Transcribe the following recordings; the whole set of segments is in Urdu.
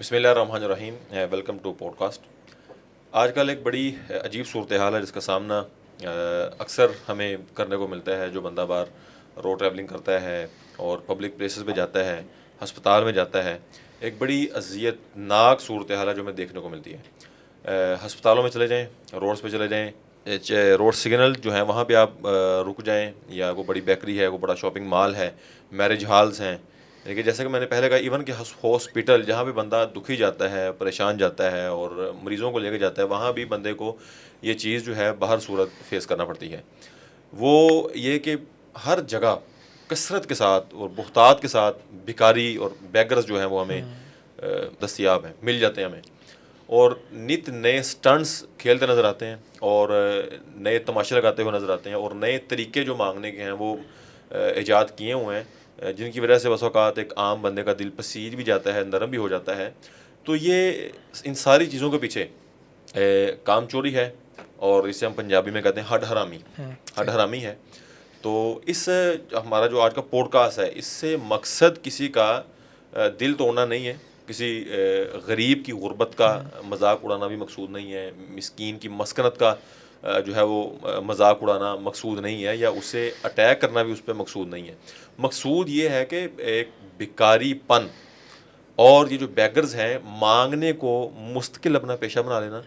بسم اللہ الرحمن الرحیم. Welcome to podcast. آج کل ایک بڑی عجیب صورتحال ہے جس کا سامنا اکثر ہمیں کرنے کو ملتا ہے. جو بندہ باہر روڈ ٹریولنگ کرتا ہے اور پبلک پلیسز پہ جاتا ہے, ہسپتال میں جاتا ہے, ایک بڑی اذیت ناک صورتحال ہے جو ہمیں دیکھنے کو ملتی ہے. ہسپتالوں میں چلے جائیں, روڈز پہ چلے جائیں, روڈ سگنل جو ہیں وہاں پہ آپ رک جائیں, یا کوئی بڑی بیکری ہے, کوئی بڑا شاپنگ مال ہے, میرج ہالز ہیں. لیکن جیسے کہ میں نے پہلے کہا, ایون کہ ہاسپٹل جہاں پہ بندہ دکھی جاتا ہے, پریشان جاتا ہے اور مریضوں کو لے کے جاتا ہے, وہاں بھی بندے کو یہ چیز جو ہے باہر صورت فیس کرنا پڑتی ہے. وہ یہ کہ ہر جگہ کثرت کے ساتھ اور بہتات کے ساتھ بھکاری اور بیگرز جو ہیں وہ ہمیں دستیاب ہیں, مل جاتے ہیں ہمیں, اور نت نئے سٹنٹس کھیلتے نظر آتے ہیں, اور نئے تماشے لگاتے ہوئے نظر آتے ہیں, اور نئے طریقے جو مانگنے کے ہیں وہ ایجاد کیے ہوئے ہیں, جن کی وجہ سے بس اوقات ایک عام بندے کا دل پسیج بھی جاتا ہے, نرم بھی ہو جاتا ہے. تو یہ ان ساری چیزوں کے پیچھے کام چوری ہے, اور اسے ہم پنجابی میں کہتے ہیں ہڈ حرامی ہے. تو اس ہمارا جو آج کا پوڈ کاسٹ ہے, اس سے مقصد کسی کا دل توڑنا نہیں ہے, کسی غریب کی غربت کا مذاق اڑانا بھی مقصود نہیں ہے, مسکین کی مسکنت کا جو ہے وہ مذاق اڑانا مقصود نہیں ہے, یا اسے اٹیک کرنا بھی اس پہ مقصود نہیں ہے. مقصود یہ ہے کہ ایک بھکاری پن اور یہ جو بیگرز ہیں مانگنے کو مستقل اپنا پیشہ بنا لینا,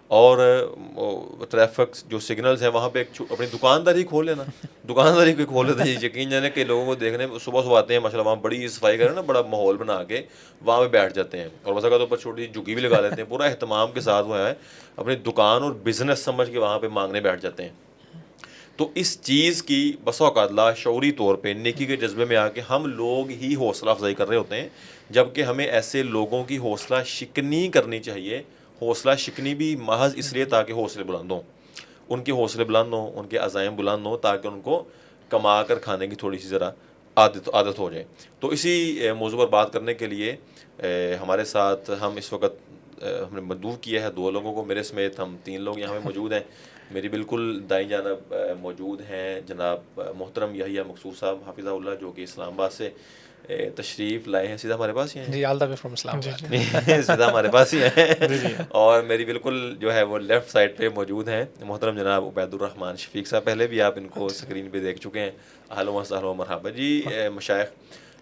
اور ٹریفک جو سگنلز ہیں وہاں پہ اپنی دکانداری کھول لینا. دکانداری کو کھول لیتے ہیں, یقین جانے کہ لوگوں کو دیکھنے صبح صبح آتے ہیں, ماشاء اللہ وہاں بڑی صفائی کریں نا, بڑا ماحول بنا کے وہاں پہ بیٹھ جاتے ہیں, اور ویسا کا تو چھوٹی جھکی بھی لگا لیتے ہیں, پورا اہتمام کے ساتھ وہ ہے اپنی دکان اور بزنس سمجھ کے وہاں پہ مانگنے بیٹھ جاتے ہیں. تو اس چیز کی بسا اوقات لاشعوری طور پہ نیکی کے جذبے میں آ کے ہم لوگ ہی حوصلہ افزائی کر رہے ہوتے ہیں, جبکہ ہمیں ایسے لوگوں کی حوصلہ شکنی کرنی چاہیے. حوصلہ شکنی بھی محض اس لیے تاکہ حوصلے بلند ہوں, ان کے حوصلے بلند ہوں, ان کے عزائم بلند ہوں, تاکہ ان کو کما کر کھانے کی تھوڑی سی ذرا عادت ہو جائے. تو اسی موضوع پر بات کرنے کے لیے ہمارے ساتھ ہم اس وقت ہم نے مدعو کیا ہے 2 لوگوں کو, میرے سمیت ہم 3 لوگ یہاں پہ موجود ہیں. میری بالکل دائیں جانب موجود ہیں جناب محترم یحییٰ مقصود صاحب حافظہ اللہ, جو کہ اسلام آباد سے تشریف لائے ہیں. سیدھا ہمارے پاس ہی ہیں, جی, آل دا وے فرام اسلام آباد. سیدھا ہمارے پاس ہی ہیں. اور میری بالکل جو ہے وہ لیفٹ سائڈ پہ موجود ہیں محترم جناب عبید الرحمن شفیق صاحب. پہلے بھی آپ ان کو اسکرین پہ دیکھ چکے ہیں. اہلا و سہلا و مرحبا جی. مشائخ,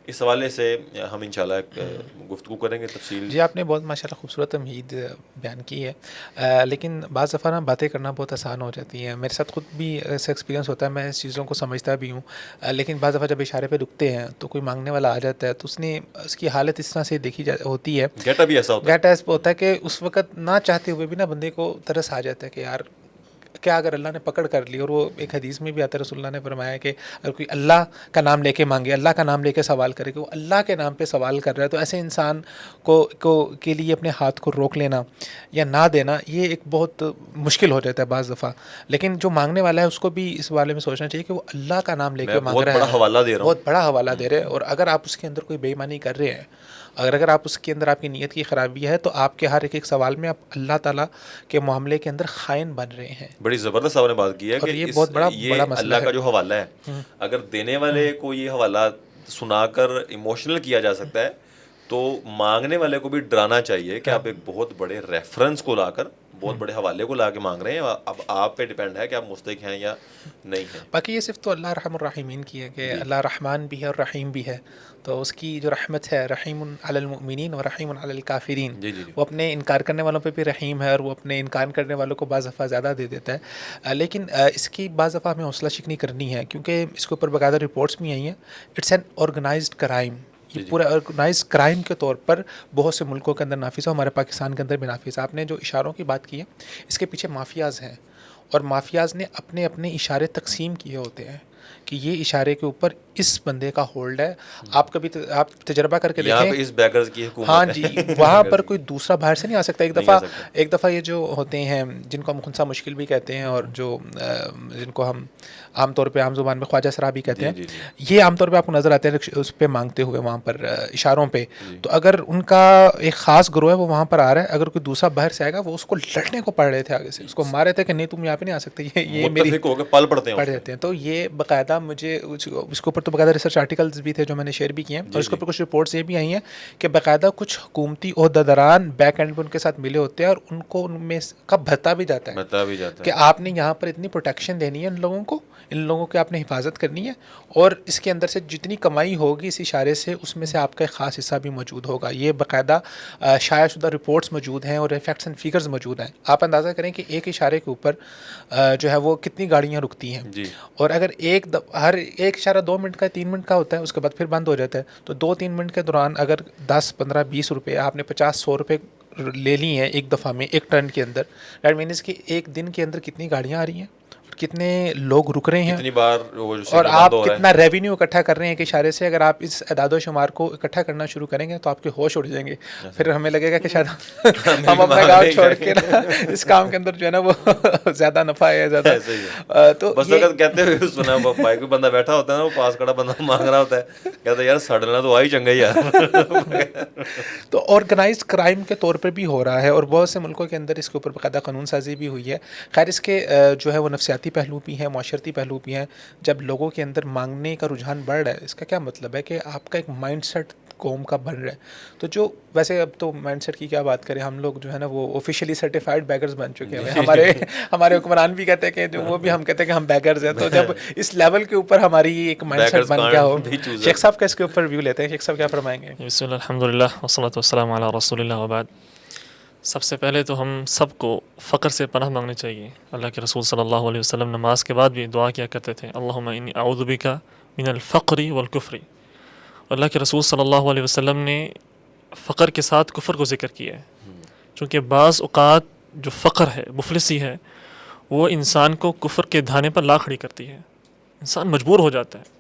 اس حوالے سے ہم انشاءاللہ گفتگو کریں گے تفصیل. جی, آپ نے بہت ماشاءاللہ خوبصورت تمہید بیان کی ہے, لیکن بعض دفعہ نا باتیں کرنا بہت آسان ہو جاتی ہیں. میرے ساتھ خود بھی ایسا ایکسپیرینس ہوتا ہے, میں اس چیزوں کو سمجھتا بھی ہوں, لیکن بعض دفعہ جب اشارے پہ رکتے ہیں تو کوئی مانگنے والا آ جاتا ہے تو اس کی حالت اس طرح سے دیکھی ہوتی ہے, گیٹ اپ بھی ایسا ہوتا ہے, گیٹ ایسا ہوتا ہے کہ اس وقت نہ چاہتے ہوئے بھی نا بندے کو ترس آ جاتا ہے کہ یار کیا اگر اللہ نے پکڑ کر لی. اور وہ ایک حدیث میں بھی آتا ہے, رسول اللہ نے فرمایا کہ اگر کوئی اللہ کا نام لے کے مانگے, اللہ کا نام لے کے سوال کرے, کہ وہ اللہ کے نام پہ سوال کر رہا ہے, تو ایسے انسان کے لیے اپنے ہاتھ کو روک لینا یا نہ دینا یہ ایک بہت مشکل ہو جاتا ہے بعض دفعہ. لیکن جو مانگنے والا ہے اس کو بھی اس بارے میں سوچنا چاہیے کہ وہ اللہ کا نام لے کے مانگ رہا ہے, بہت بڑا حوالہ دے رہا ہوں, بہت بڑا حوالہ دے رہے ہیں. اور اگر آپ اس کے اندر کوئی بے ایمانی کر رہے ہیں, اگر آپ اس کے اندر آپ کی نیت کی خرابی ہے, تو آپ کے ہر ایک سوال میں آپ اللہ تعالیٰ کے معاملے کے اندر خائن بن رہے ہیں. بڑی زبردست آپ نے بات کی ہے کہ یہ بہت بڑا مسئلہ اللہ کا ہے. جو حوالہ ہے, اگر دینے والے کو یہ حوالہ سنا کر ایموشنل کیا جا سکتا ہے, تو مانگنے والے کو بھی ڈرانا چاہیے کہ آپ ایک بہت بڑے ریفرنس کو لا کر, بہت بڑے حوالے کو لا کے مانگ رہے ہیں. اب آپ پہ ڈیپینڈ ہے کہ آپ مستحق ہیں یا نہیں ہیں. باقی یہ صرف تو اللہ رحم الرحیمین کی ہے کہ اللہ رحمان بھی ہے اور رحیم بھی ہے, تو اس کی جو رحمت ہے رحیم علی المؤمنین و رحیم علی الکافرین. وہ اپنے انکار کرنے والوں پہ بھی رحیم ہے, اور وہ اپنے انکار کرنے والوں کو بعض دفعہ زیادہ دے دیتا ہے. لیکن اس کی بعض دفعہ ہمیں حوصلہ شکنی کرنی ہے, کیونکہ اس کے اوپر باقاعدہ رپورٹس بھی آئی ہیں. It's an organised crime. یہ پورا آرگنائز کرائم کے طور پر بہت سے ملکوں کے اندر نافذ ہے, ہمارے پاکستان کے اندر بھی نافذ ہے. آپ نے جو اشاروں کی بات کی ہے, اس کے پیچھے مافیاز ہیں, اور مافیاز نے اپنے اپنے اشارے تقسیم کیے ہوتے ہیں کہ یہ اشارے کے اوپر اس بندے کا ہولڈ ہے. آپ کبھی آپ تجربہ کر کے دیکھیں, اس بیگرز کی حکومت ہاں جی, وہاں پر کوئی دوسرا باہر سے نہیں آ سکتا. ایک دفعہ یہ جو ہوتے ہیں جن کو ہم خنثی مشکل بھی کہتے ہیں, اور جو جن کو ہم عام طور پہ عام زبان میں خواجہ سرا بھی کہتے ہیں, یہ عام طور پہ آپ کو نظر آتے ہیں اس پہ مانگتے ہوئے وہاں پر اشاروں پہ. تو اگر ان کا ایک خاص گروہ ہے وہ وہاں پر آ رہا ہے, اگر کوئی دوسرا باہر سے آئے گا, وہ اس کو لڑنے کو پڑھ رہے تھے آگے سے, اس کو مارے تھے کہ نہیں تم یہاں پہ نہیں آ سکتے, یہ میری پل پڑتے ہیں. تو یہ باقاعدہ باقاعدہ مجھے اس کے اوپر تو باقاعدہ ریسرچ آرٹیکلز بھی تھے جو میں نے شیئر بھی کیے ہیں, اور اس کے اوپر کچھ رپورٹس یہ بھی آئی ہیں کہ باقاعدہ کچھ حکومتی عہدیداران بیک اینڈ پہ ان کے ساتھ ملے ہوتے ہیں اور ان کو ان میں کا بھتا بھی جاتا ہے کہ آپ نے یہاں پر اتنی پروٹیکشن دینی ہے ان لوگوں کی آپ نے حفاظت کرنی ہے, اور اس کے اندر سے جتنی کمائی ہوگی اس اشارے سے اس میں سے آپ کا ایک خاص حصہ بھی موجود ہوگا. یہ باقاعدہ شائع شدہ رپورٹس موجود ہیں اور فیکٹس اینڈ فیگرز موجود ہیں. آپ اندازہ کریں کہ ایک اشارے کے اوپر جو ہے وہ کتنی گاڑیاں رکتی ہیں, اور اگر ہر ایک اشارہ 2 منٹ کا 3 منٹ کا ہوتا ہے, اس کے بعد پھر بند ہو جاتا ہے, تو 2-3 منٹ کے دوران اگر 10, 15, 20 روپے آپ نے 50-100 روپے لے لی ہیں ایک دفعہ میں ایک ٹرن کے اندر, دیٹ مینس کہ ایک دن کے اندر کتنی گاڑیاں آ رہی ہیں, کتنے لوگ رک رہے ہیں, کتنی بار اور آپ کتنا ریونیو اکٹھا کر رہے ہیں. کہ اشارے سے اگر آپ اس اعداد و شمار کو اکٹھا کرنا شروع کریں گے تو آپ کے ہوش اڑ جائیں گے. پھر ہمیں لگے گا کہ شاید ہم اپنا گاؤں چھوڑ کے اس کام کے اندر جو ہے نا وہ زیادہ نفع ہے زیادہ. تو بس وقت کہتے ہوئے سنا بھائی کوئی بندہ بیٹھا ہوتا ہے نا, وہ پاس کھڑا بندہ مانگ رہا ہوتا ہے, کہتا ہے یار سڑنا تو آئی چنگا ہی یار. تو آرگنائزڈ کرائم کے طور پر بھی ہو رہا ہے, اور بہت سے ملکوں کے اندر اس کے اوپر باقاعدہ قانون سازی بھی ہوئی ہے. خیر اس کے جو ہے وہ نفسیاتی پہلو بھی ہیں, معاشرتی پہلو بھی ہیں. جب لوگوں کے اندر مانگنے کا رجحان بڑھ رہا ہے, اس کا کیا مطلب ہے کہ آپ کا ایک مائنڈ سیٹ قوم کا بن رہا ہے. تو جو ویسے اب تو مائنڈ سیٹ کی کیا بات کریں, ہم لوگ جو ہے نا وہ آفیشیلی سرٹیفائڈ بیگرز بن چکے ہیں. ہمارے حکمران بھی کہتے ہیں کہ وہ بھی ہم کہتے ہیں کہ ہم بیگرز ہیں. تو جب اس لیول کے اوپر ہماری ایک مائنڈ سیٹ بن گیا ہو, شیخ صاحب کا اس کے اوپر ویو لیتے ہیں. شیخ صاحب کیا فرمائیں گے؟ بسم اللہ الحمدللہ والصلاۃ والسلام علی رسول اللہ وبعد. سب سے پہلے تو ہم سب کو فقر سے پناہ مانگنی چاہیے. اللہ کے رسول صلی اللہ علیہ وسلم نماز کے بعد بھی دعا کیا کرتے تھے, اللہم انی اعوذ بک من الفقر والکفر. اللہ کے رسول صلی اللہ علیہ وسلم نے فقر کے ساتھ کفر کو ذکر کیا ہے, چونکہ بعض اوقات جو فقر ہے, مفلسی ہے, وہ انسان کو کفر کے دھانے پر لا کھڑی کرتی ہے, انسان مجبور ہو جاتا ہے.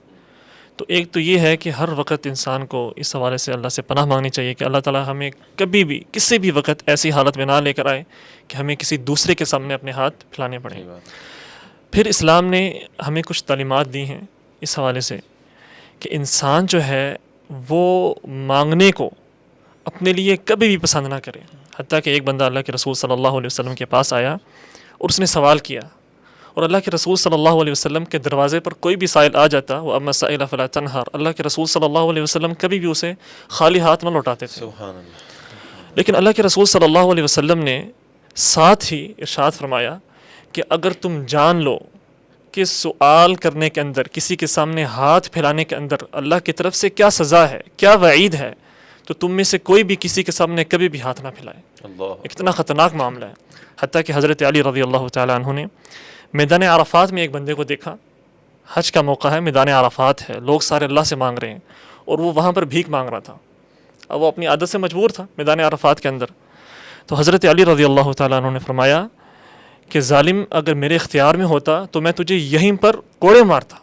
تو ایک تو یہ ہے کہ ہر وقت انسان کو اس حوالے سے اللہ سے پناہ مانگنی چاہیے کہ اللہ تعالیٰ ہمیں کبھی بھی کسی بھی وقت ایسی حالت میں نہ لے کر آئے کہ ہمیں کسی دوسرے کے سامنے اپنے ہاتھ پھیلانے پڑیں. پھر اسلام نے ہمیں کچھ تعلیمات دی ہیں اس حوالے سے کہ انسان جو ہے وہ مانگنے کو اپنے لیے کبھی بھی پسند نہ کرے. حتیٰ کہ ایک بندہ اللہ کے رسول صلی اللہ علیہ وسلم کے پاس آیا اور اس نے سوال کیا, اور اللہ کے رسول صلی اللہ علیہ وسلم کے دروازے پر کوئی بھی سائل آ جاتا, وہ اما السائل فلا تنہر, اللہ کے رسول صلی اللہ علیہ وسلم کبھی بھی اسے خالی ہاتھ نہ لوٹاتے تھے. لیکن اللہ کے رسول صلی اللہ علیہ وسلم نے ساتھ ہی ارشاد فرمایا کہ اگر تم جان لو کہ سوال کرنے کے اندر, کسی کے سامنے ہاتھ پھیلانے کے اندر اللہ کی طرف سے کیا سزا ہے, کیا وعید ہے, تو تم میں سے کوئی بھی کسی کے سامنے کبھی بھی ہاتھ نہ پھیلائے. اتنا خطرناک معاملہ ہے. حتیٰ کہ حضرت علی رضی اللہ تعالیٰ عنہ نے میدان عرفات میں ایک بندے کو دیکھا, حج کا موقع ہے, میدان عرفات ہے, لوگ سارے اللہ سے مانگ رہے ہیں, اور وہ وہاں پر بھیک مانگ رہا تھا. اب وہ اپنی عادت سے مجبور تھا میدان عرفات کے اندر. تو حضرت علی رضی اللہ تعالیٰ عنہ نے فرمایا کہ ظالم, اگر میرے اختیار میں ہوتا تو میں تجھے یہیں پر کوڑے مارتا.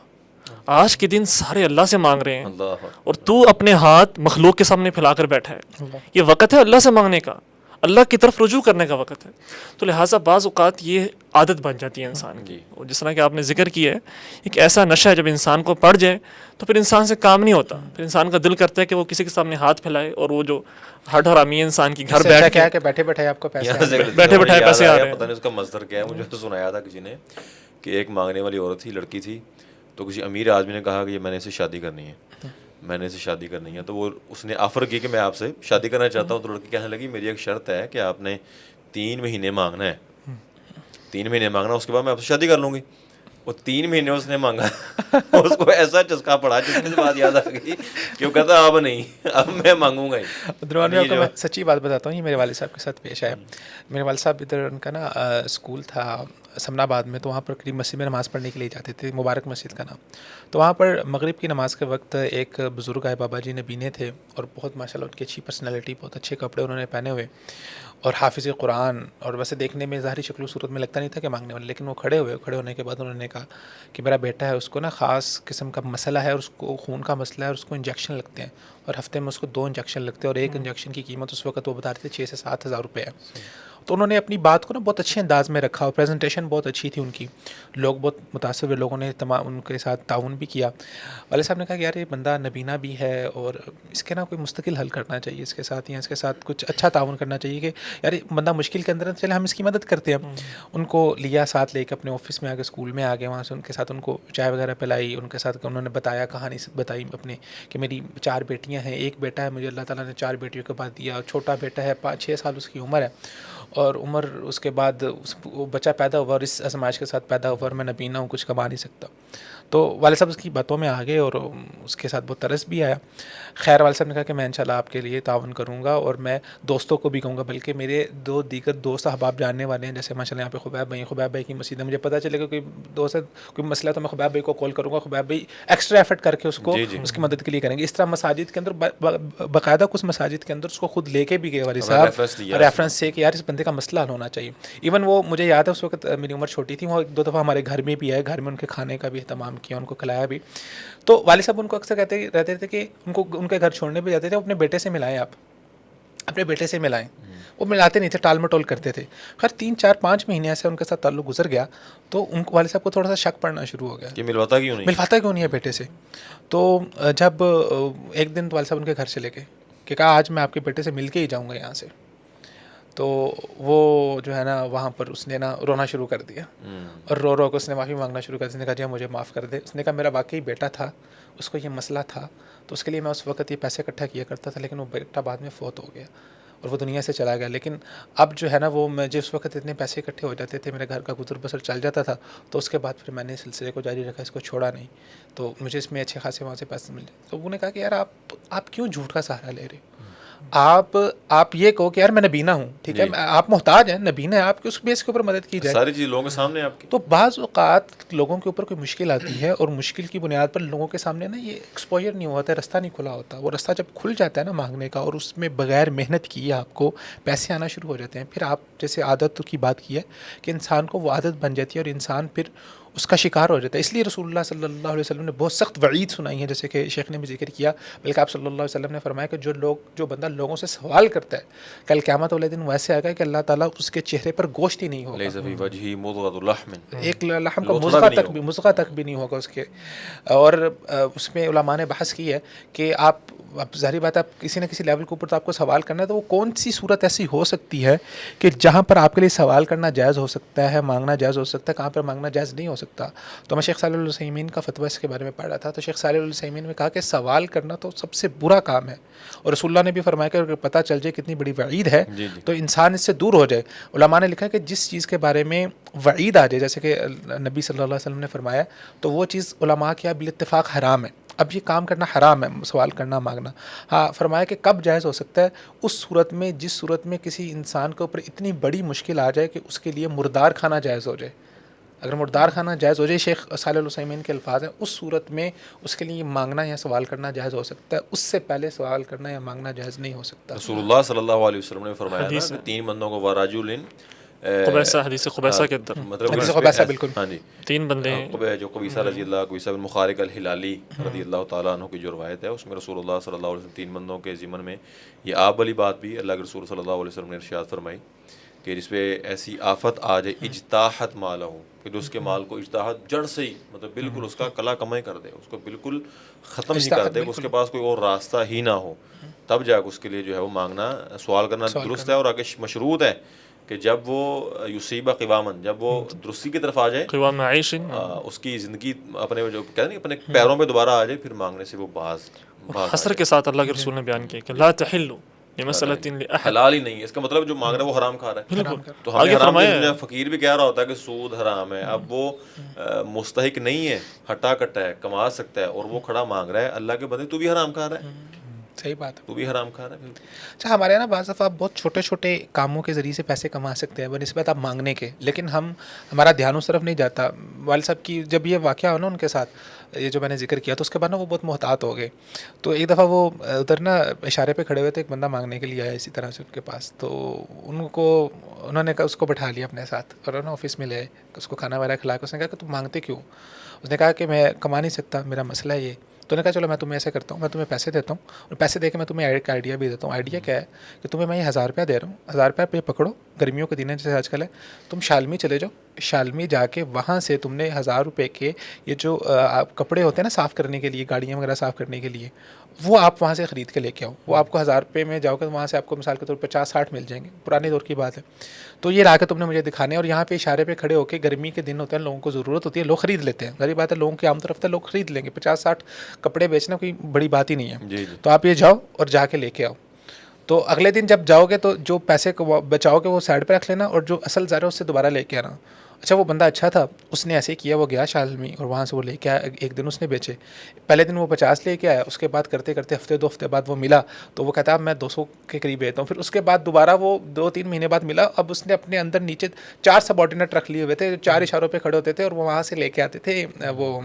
آج کے دن سارے اللہ سے مانگ رہے ہیں اور تو اپنے ہاتھ مخلوق کے سامنے پھیلا کر بیٹھا ہے. یہ وقت ہے اللہ سے مانگنے کا, اللہ کی طرف رجوع کرنے کا وقت ہے. تو لہٰذا بعض اوقات یہ عادت بن جاتی ہے انسان کی, اور جس طرح کہ آپ نے ذکر کیا ہے, ایک ایسا نشہ ہے جب انسان کو پڑ جائے تو پھر انسان سے کام نہیں ہوتا. پھر انسان کا دل کرتا ہے کہ وہ کسی کے سامنے ہاتھ پھیلائے, اور وہ جو ہٹ حرامی انسان کی گھر بیٹھے بیٹھے آپ کو پیسے بیٹھے بیٹھے پیسے آ رہے ہیں. پتہ نہیں اس کا مصدر کیا ہے, مجھے تو سنایا تھا کسی نے کہ ایک مانگنے والی عورت تھی, لڑکی تھی, تو کسی امیر آدمی نے کہا کہ یہ میں نے اسے شادی کرنی ہے, میں نے اسے شادی کرنی ہے. تو وہ اس نے آفر کی کہ میں آپ سے شادی کرنا چاہتا ہوں. تو لڑکی کہنے لگی میری ایک شرط ہے کہ آپ نے 3 مہینے مانگنا ہے, 3 مہینے مانگنا, اس کے بعد میں آپ سے شادی کر لوں گی. وہ 3 مہینے اس نے مانگا, اس کو ایسا چسکا پڑا جس کے بعد یاد آ گئی کہ وہ کہتا اب نہیں, اب میں مانگوں گا ہی. درمیان میں آپ کو میں سچی بات بتاتا ہوں, یہ میرے والد صاحب کے ساتھ پیش آیا. میرے والد صاحب ادھر ان کا نا اسکول تھا سمنا آباد میں, تو وہاں پر قریب مسجد میں نماز پڑھنے کے لیے جاتے تھے, مبارک مسجد کا نام. تو وہاں پر مغرب کی نماز کے وقت ایک بزرگ آئے, بابا جی نبینے تھے, اور بہت ماشاءاللہ ان کی اچھی پرسنالٹی, بہت اچھے کپڑے انہوں نے پہنے ہوئے, اور حافظ قرآن, اور ویسے دیکھنے میں ظاہری شکل و صورت میں لگتا نہیں تھا کہ مانگنے والے. لیکن وہ کھڑے ہونے کے بعد انہوں نے کہا کہ میرا بیٹا ہے, اس کو نا خاص قسم کا مسئلہ ہے, اور اس کو خون کا مسئلہ ہے, اور اس کو انجیکشن لگتے ہیں, اور ہفتے میں اس کو 2 انجیکشن لگتے ہیں, اور ایک انجیکشن کی قیمت اس وقت وہ بتا رہے تھے 6 سے 7 ہزار روپے ہے. تو انہوں نے اپنی بات کو نا بہت اچھے انداز میں رکھا اور پریزنٹیشن بہت اچھی تھی ان کی. لوگ بہت متاثر ہوئے, لوگوں نے تمام ان کے ساتھ تعاون بھی کیا. والد صاحب نے کہا کہ یار یہ بندہ نبینا بھی ہے اور اس کے نا کوئی مستقل حل کرنا چاہیے اس کے ساتھ, یا اس کے ساتھ کچھ اچھا تعاون کرنا چاہیے کہ یار یہ بندہ مشکل کے اندر چلے ہم اس کی مدد کرتے ہیں. ان کو لیا ساتھ لے کے اپنے آفس میں آ کے, اسکول میں آ گئے, وہاں سے ان کے ساتھ ان کو چائے وغیرہ پلائی, ان کے ساتھ انہوں نے بتایا, کہانی بتائی اپنے کہ میری 4 بیٹیاں ہیں, ایک بیٹا ہے مجھے اللہ تعالیٰ نے 4 بیٹیوں کے بعد دیا, اور چھوٹا بیٹا ہے 5-6 سال اس کی عمر ہے, اور عمر اس کے بعد وہ بچہ پیدا ہوا اور اس ازمائش کے ساتھ پیدا ہوا, اور میں نبینا ہوں, کچھ کما نہیں سکتا. تو والد صاحب اس کی باتوں میں آ گئے اور اس کے ساتھ بہت ترس بھی آیا. خیر والد صاحب نے کہا کہ میں انشاءاللہ آپ کے لیے تعاون کروں گا, اور میں دوستوں کو بھی کہوں گا, بلکہ میرے 2 دیگر دوست احباب جاننے والے ہیں, جیسے ماشاء اللہ یہاں پہ خبیب بھائی کی مسجد ہے, مجھے پتہ چلے گا کوئی دوست ہے کوئی مسئلہ تو میں خبیب بھائی کو کال کروں گا, خبیب بھائی ایکسٹرا ایفرٹ کر کے اس کو اس کی مدد کے لیے کریں گے. اس طرح مساجد کے اندر باقاعدہ کچھ مساجد کے اندر اس کو خود لے کے بھی گئے والد صاحب ریفرنس سے کہ یار اس بندے کا مسئلہ حل ہونا چاہیے. ایون وہ مجھے یاد ہے اس وقت میری عمر چھوٹی تھی, وہ 1-2 دفعہ ہمارے گھر میں بھی آئے, گھر میں ان کے کھانے کا بھی اہتمام کیا, ان کو کھلایا بھی. تو والد صاحب ان کو اکثر کہتے رہتے تھے کہ ان کو ان کے گھر چھوڑنے بھی جاتے تھے, اپنے بیٹے سے ملائیں, آپ اپنے بیٹے سے ملائیں. وہ ملاتے نہیں تھے, ٹال مٹول کرتے تھے. خیر 3-4-5 مہینے سے ان کے ساتھ تعلق گزر گیا, تو ان کو والد صاحب کو تھوڑا سا شک پڑنا شروع ہو گیا کہ ملواتا کیوں نہیں ہے بیٹے سے. تو جب ایک دن والد صاحب ان کے گھر چلے گئے کہ کہا آج میں آپ کے بیٹے سے مل کے ہی جاؤں گا یہاں سے. تو وہ جو ہے نا وہاں پر اس نے نا رونا شروع کر دیا, اور رو کے اس نے معافی مانگنا شروع کر دیا. اس نے کہا جی مجھے معاف کر دے. اس نے کہا میرا واقعی بیٹا تھا, اس کو یہ مسئلہ تھا, تو اس کے لیے میں اس وقت یہ پیسے اکٹھا کیا کرتا تھا, لیکن وہ بیٹا بعد میں فوت ہو گیا اور وہ دنیا سے چلا گیا. لیکن اب جو ہے نا وہ میں جس وقت اتنے پیسے اکٹھے ہو جاتے تھے, میرے گھر کا گزر بسر چل جاتا تھا, تو اس کے بعد پھر میں نے سلسلے کو جاری رکھا, اس کو چھوڑا نہیں, تو مجھے اس میں اچھے خاصے وہاں سے پیسے مل جائے. تو انہوں نے کہا کہ یار آپ کیوں جھوٹ کا سہارا لے رہے, آپ یہ کہو کہ یار میں نبینا ہوں, ٹھیک ہے, آپ محتاج ہیں, نبینا ہے آپ کے, اس بیس کے اوپر مدد کی جائے. ساری چیز لوگوں کے سامنے آپ کی. تو بعض اوقات لوگوں کے اوپر کوئی مشکل آتی ہے, اور مشکل کی بنیاد پر لوگوں کے سامنے نا یہ ایکسپوجر نہیں ہوتا ہے, رستہ نہیں کھلا ہوتا. وہ رستہ جب کھل جاتا ہے نا مانگنے کا, اور اس میں بغیر محنت کیے آپ کو پیسے آنا شروع ہو جاتے ہیں, پھر آپ جیسے عادت کی بات کی ہے کہ انسان کو وہ عادت بن جاتی ہے, اور انسان پھر اس کا شکار ہو جاتا ہے. اس لیے رسول اللہ صلی اللہ علیہ وسلم نے بہت سخت وعید سنائی ہے, جیسے کہ شیخ نے بھی ذکر کیا, بلکہ آپ صلی اللہ علیہ وسلم نے فرمایا کہ جو بندہ لوگوں سے سوال کرتا ہے, کل قیامت والے دن ویسے آئے گا کہ اللہ تعالیٰ اس کے چہرے پر گوشت ہی نہیں ہوگا, ایک لحم کا مضغہ تک بھی نہیں ہوگا اس کے. اور اس میں علماء نے بحث کی ہے کہ آپ ظاہری بات ہے, آپ کسی نہ کسی لیول کے اوپر تو آپ کو سوال کرنا ہے, تو وہ کون سی صورت ایسی ہو سکتی ہے کہ جہاں پر آپ کے لیے سوال کرنا جائز ہو سکتا ہے, مانگنا جائز ہو سکتا ہے, کہاں پر مانگنا جائز نہیں ہو سکتا. تو میں شیخ صالح العثیمین کا فتویٰ اس کے بارے میں پڑھ رہا تھا, تو شیخ صالح العثیمین نے کہا کہ سوال کرنا تو سب سے برا کام ہے, اور رسول اللہ نے بھی فرمایا کہ اگر پتہ چل جائے کتنی بڑی وعید ہے تو انسان اس سے دور ہو جائے. علماء نے لکھا کہ جس چیز کے بارے میں وعید آ جائے, جیسے کہ نبی صلی اللہ علیہ وسلم نے فرمایا, تو وہ چیز علماء کے بالاتفاق حرام ہے. اب یہ کام کرنا حرام ہے, سوال کرنا, مانگنا. ہاں فرمایا کہ کب جائز ہو سکتا ہے, اس صورت میں جس صورت میں کسی انسان کے اوپر اتنی بڑی مشکل آ جائے کہ اس کے لیے مردار کھانا جائز ہو جائے. اگر مردار کھانا جائز ہو جائے, شیخ صالح العثیمین کے الفاظ ہیں, اس صورت میں اس کے لیے مانگنا یا سوال کرنا جائز ہو سکتا ہے, اس سے پہلے سوال کرنا یا مانگنا جائز نہیں ہو سکتا. رسول اللہ صلی اللہ علیہ وسلم نے فرمایا نا کہ 3 بندوں کو وراجل قبیصہ, حدیث قبیصہ کے اندر, مطلب قبیصہ بالکل, ہاں جی 3 بندے ہیں جو قبیصہ رضی اللہ, قبیصہ بن مخارق الہلالی رضی اللہ تعالیٰ عنہ کی جو روایت ہے, اس میں رسول اللہ صلی اللہ علیہ وسلم 3 بندوں کے ضمن میں یہ آپ والی بات بھی اللہ کے رسول صلی اللہ علیہ وسلم نے ارشاد فرمائی کہ جس پہ ایسی آفت آ جائے, اجتاحت مالہ, کہ جو اس کے مال کو اجتاحت جڑ سے ہی مطلب بالکل اس کا کلا کمائی کر دے, اس کو بالکل ختم ہی کر دے, اس کے پاس کوئی اور راستہ ہی نہ ہو, تب جا کے اس کے لیے جو ہے وہ مانگنا, سوال کرنا درست ہے. اور آگے مشروط ہے کہ جب وہ یصیبہ قوامن, جب وہ درستی کی طرف آ جائے, قوام معیش, اس کی زندگی اپنے جو کہتے ہیں اپنے پیروں پہ دوبارہ آ جائے, پھر مانگنے سے وہ باز حسر کے ساتھ اللہ کے رسول نے بیان کیا کہ لا تحلوا لمسألۃ لأحد, حلال ہی نہیں ہے. اس کا مطلب جو مانگ رہا ہے وہ حرام کھا رہا ہے. بالکل. تو ہمیں حرام کی فقیر بھی کہہ رہا ہوتا ہے کہ سود حرام ہے, اب وہ مستحق نہیں ہے, ہٹا کٹا ہے, کما سکتا ہے, اور وہ کھڑا مانگ رہا ہے, اللہ کے بندے تو بھی حرام کھا رہا ہے. صحیح بات ہے, تو بھی حرام کھا رہا ہے. اچھا ہمارے یہاں نا بعض دفعہ بہت چھوٹے چھوٹے کاموں کے ذریعے سے پیسے کما سکتے ہیں بنسبت آپ مانگنے کے, لیکن ہمارا دھیان اس طرف نہیں جاتا. والد صاحب کی جب یہ واقعہ ہو نا ان کے ساتھ, یہ جو میں نے ذکر کیا, تو اس کے بعد نا وہ بہت محتاط ہو گئے. تو ایک دفعہ وہ ادھر نا اشارے پہ کھڑے ہوئے تھے, ایک بندہ مانگنے کے لیے آیا اسی طرح سے ان کے پاس, تو انہوں نے کہا اس کو بٹھا لیا اپنے ساتھ, اور انہوں نے آفس میں لے اس کو کھانا وغیرہ کھلا کے, اس نے کہا کہ تم مانگتے کیوں؟ اس نے کہا کہ میں کما نہیں سکتا, میرا مسئلہ ہے یہ. تو نے کہا چلو میں تمہیں ایسے کرتا ہوں, میں تمہیں پیسے دیتا ہوں, اور پیسے دے کے میں تمہیں ایک آئیڈیا بھی دیتا ہوں. آئیڈیا کیا ہے کہ تمہیں میں یہ 1000 روپیہ دے رہا ہوں, 1000 روپیہ پہ پکڑو, گرمیوں کے دن ہے جیسے آج کل ہے، تم شالمی چلے جاؤ، شالمی جا کے وہاں سے تم نے 1000 روپے کے یہ جو کپڑے ہوتے ہیں نا صاف کرنے کے لیے، گاڑیاں وغیرہ صاف کرنے کے لیے، وہ آپ وہاں سے خرید کے لے کے آؤ. وہ آپ کو 1000 روپے میں جاؤ گے، وہاں سے آپ کو مثال کے طور پر 50-60 مل جائیں گے، پرانے دور کی بات ہے. تو یہ لا کے تم نے مجھے دکھانے، اور یہاں پہ اشارے پہ کھڑے ہو کے، گرمی کے دن ہوتے ہیں، لوگوں کو ضرورت ہوتی ہے، لوگ خرید لیتے ہیں. غریب بات ہے، لوگوں کی عام طرف ہے، لوگ خرید لیں گے. 50-60 کپڑے بیچنا کوئی بڑی بات ہی نہیں ہے. تو آپ یہ جاؤ اور جا کے لے کے آؤ. تو اگلے دن جب جاؤ گے تو جو پیسے کو بچاؤ گے وہ سائڈ پہ رکھ لینا، اور جو اصل ظاہر ہے اس سے دوبارہ لے کے آنا. اچھا وہ بندہ اچھا تھا، اس نے ایسے ہی کیا، وہ گیا شالمی اور وہاں سے وہ لے کے آیا. ایک دن اس نے بیچے، پہلے دن وہ 50 لے کے آیا، اس کے بعد کرتے کرتے ہفتے 2 ہفتے بعد وہ ملا تو وہ کہتا اب میں 200 کے قریب بیچتا ہوں. پھر اس کے بعد دوبارہ وہ 2-3 مہینے بعد ملا. اب اس نے اپنے اندر نیچے 4 سبارڈینیٹ رکھ لیے ہوئے تھے، 4 اشاروں پہ کھڑے ہوتے تھے، اور وہ وہاں سے لے کے آتے تھے، وہ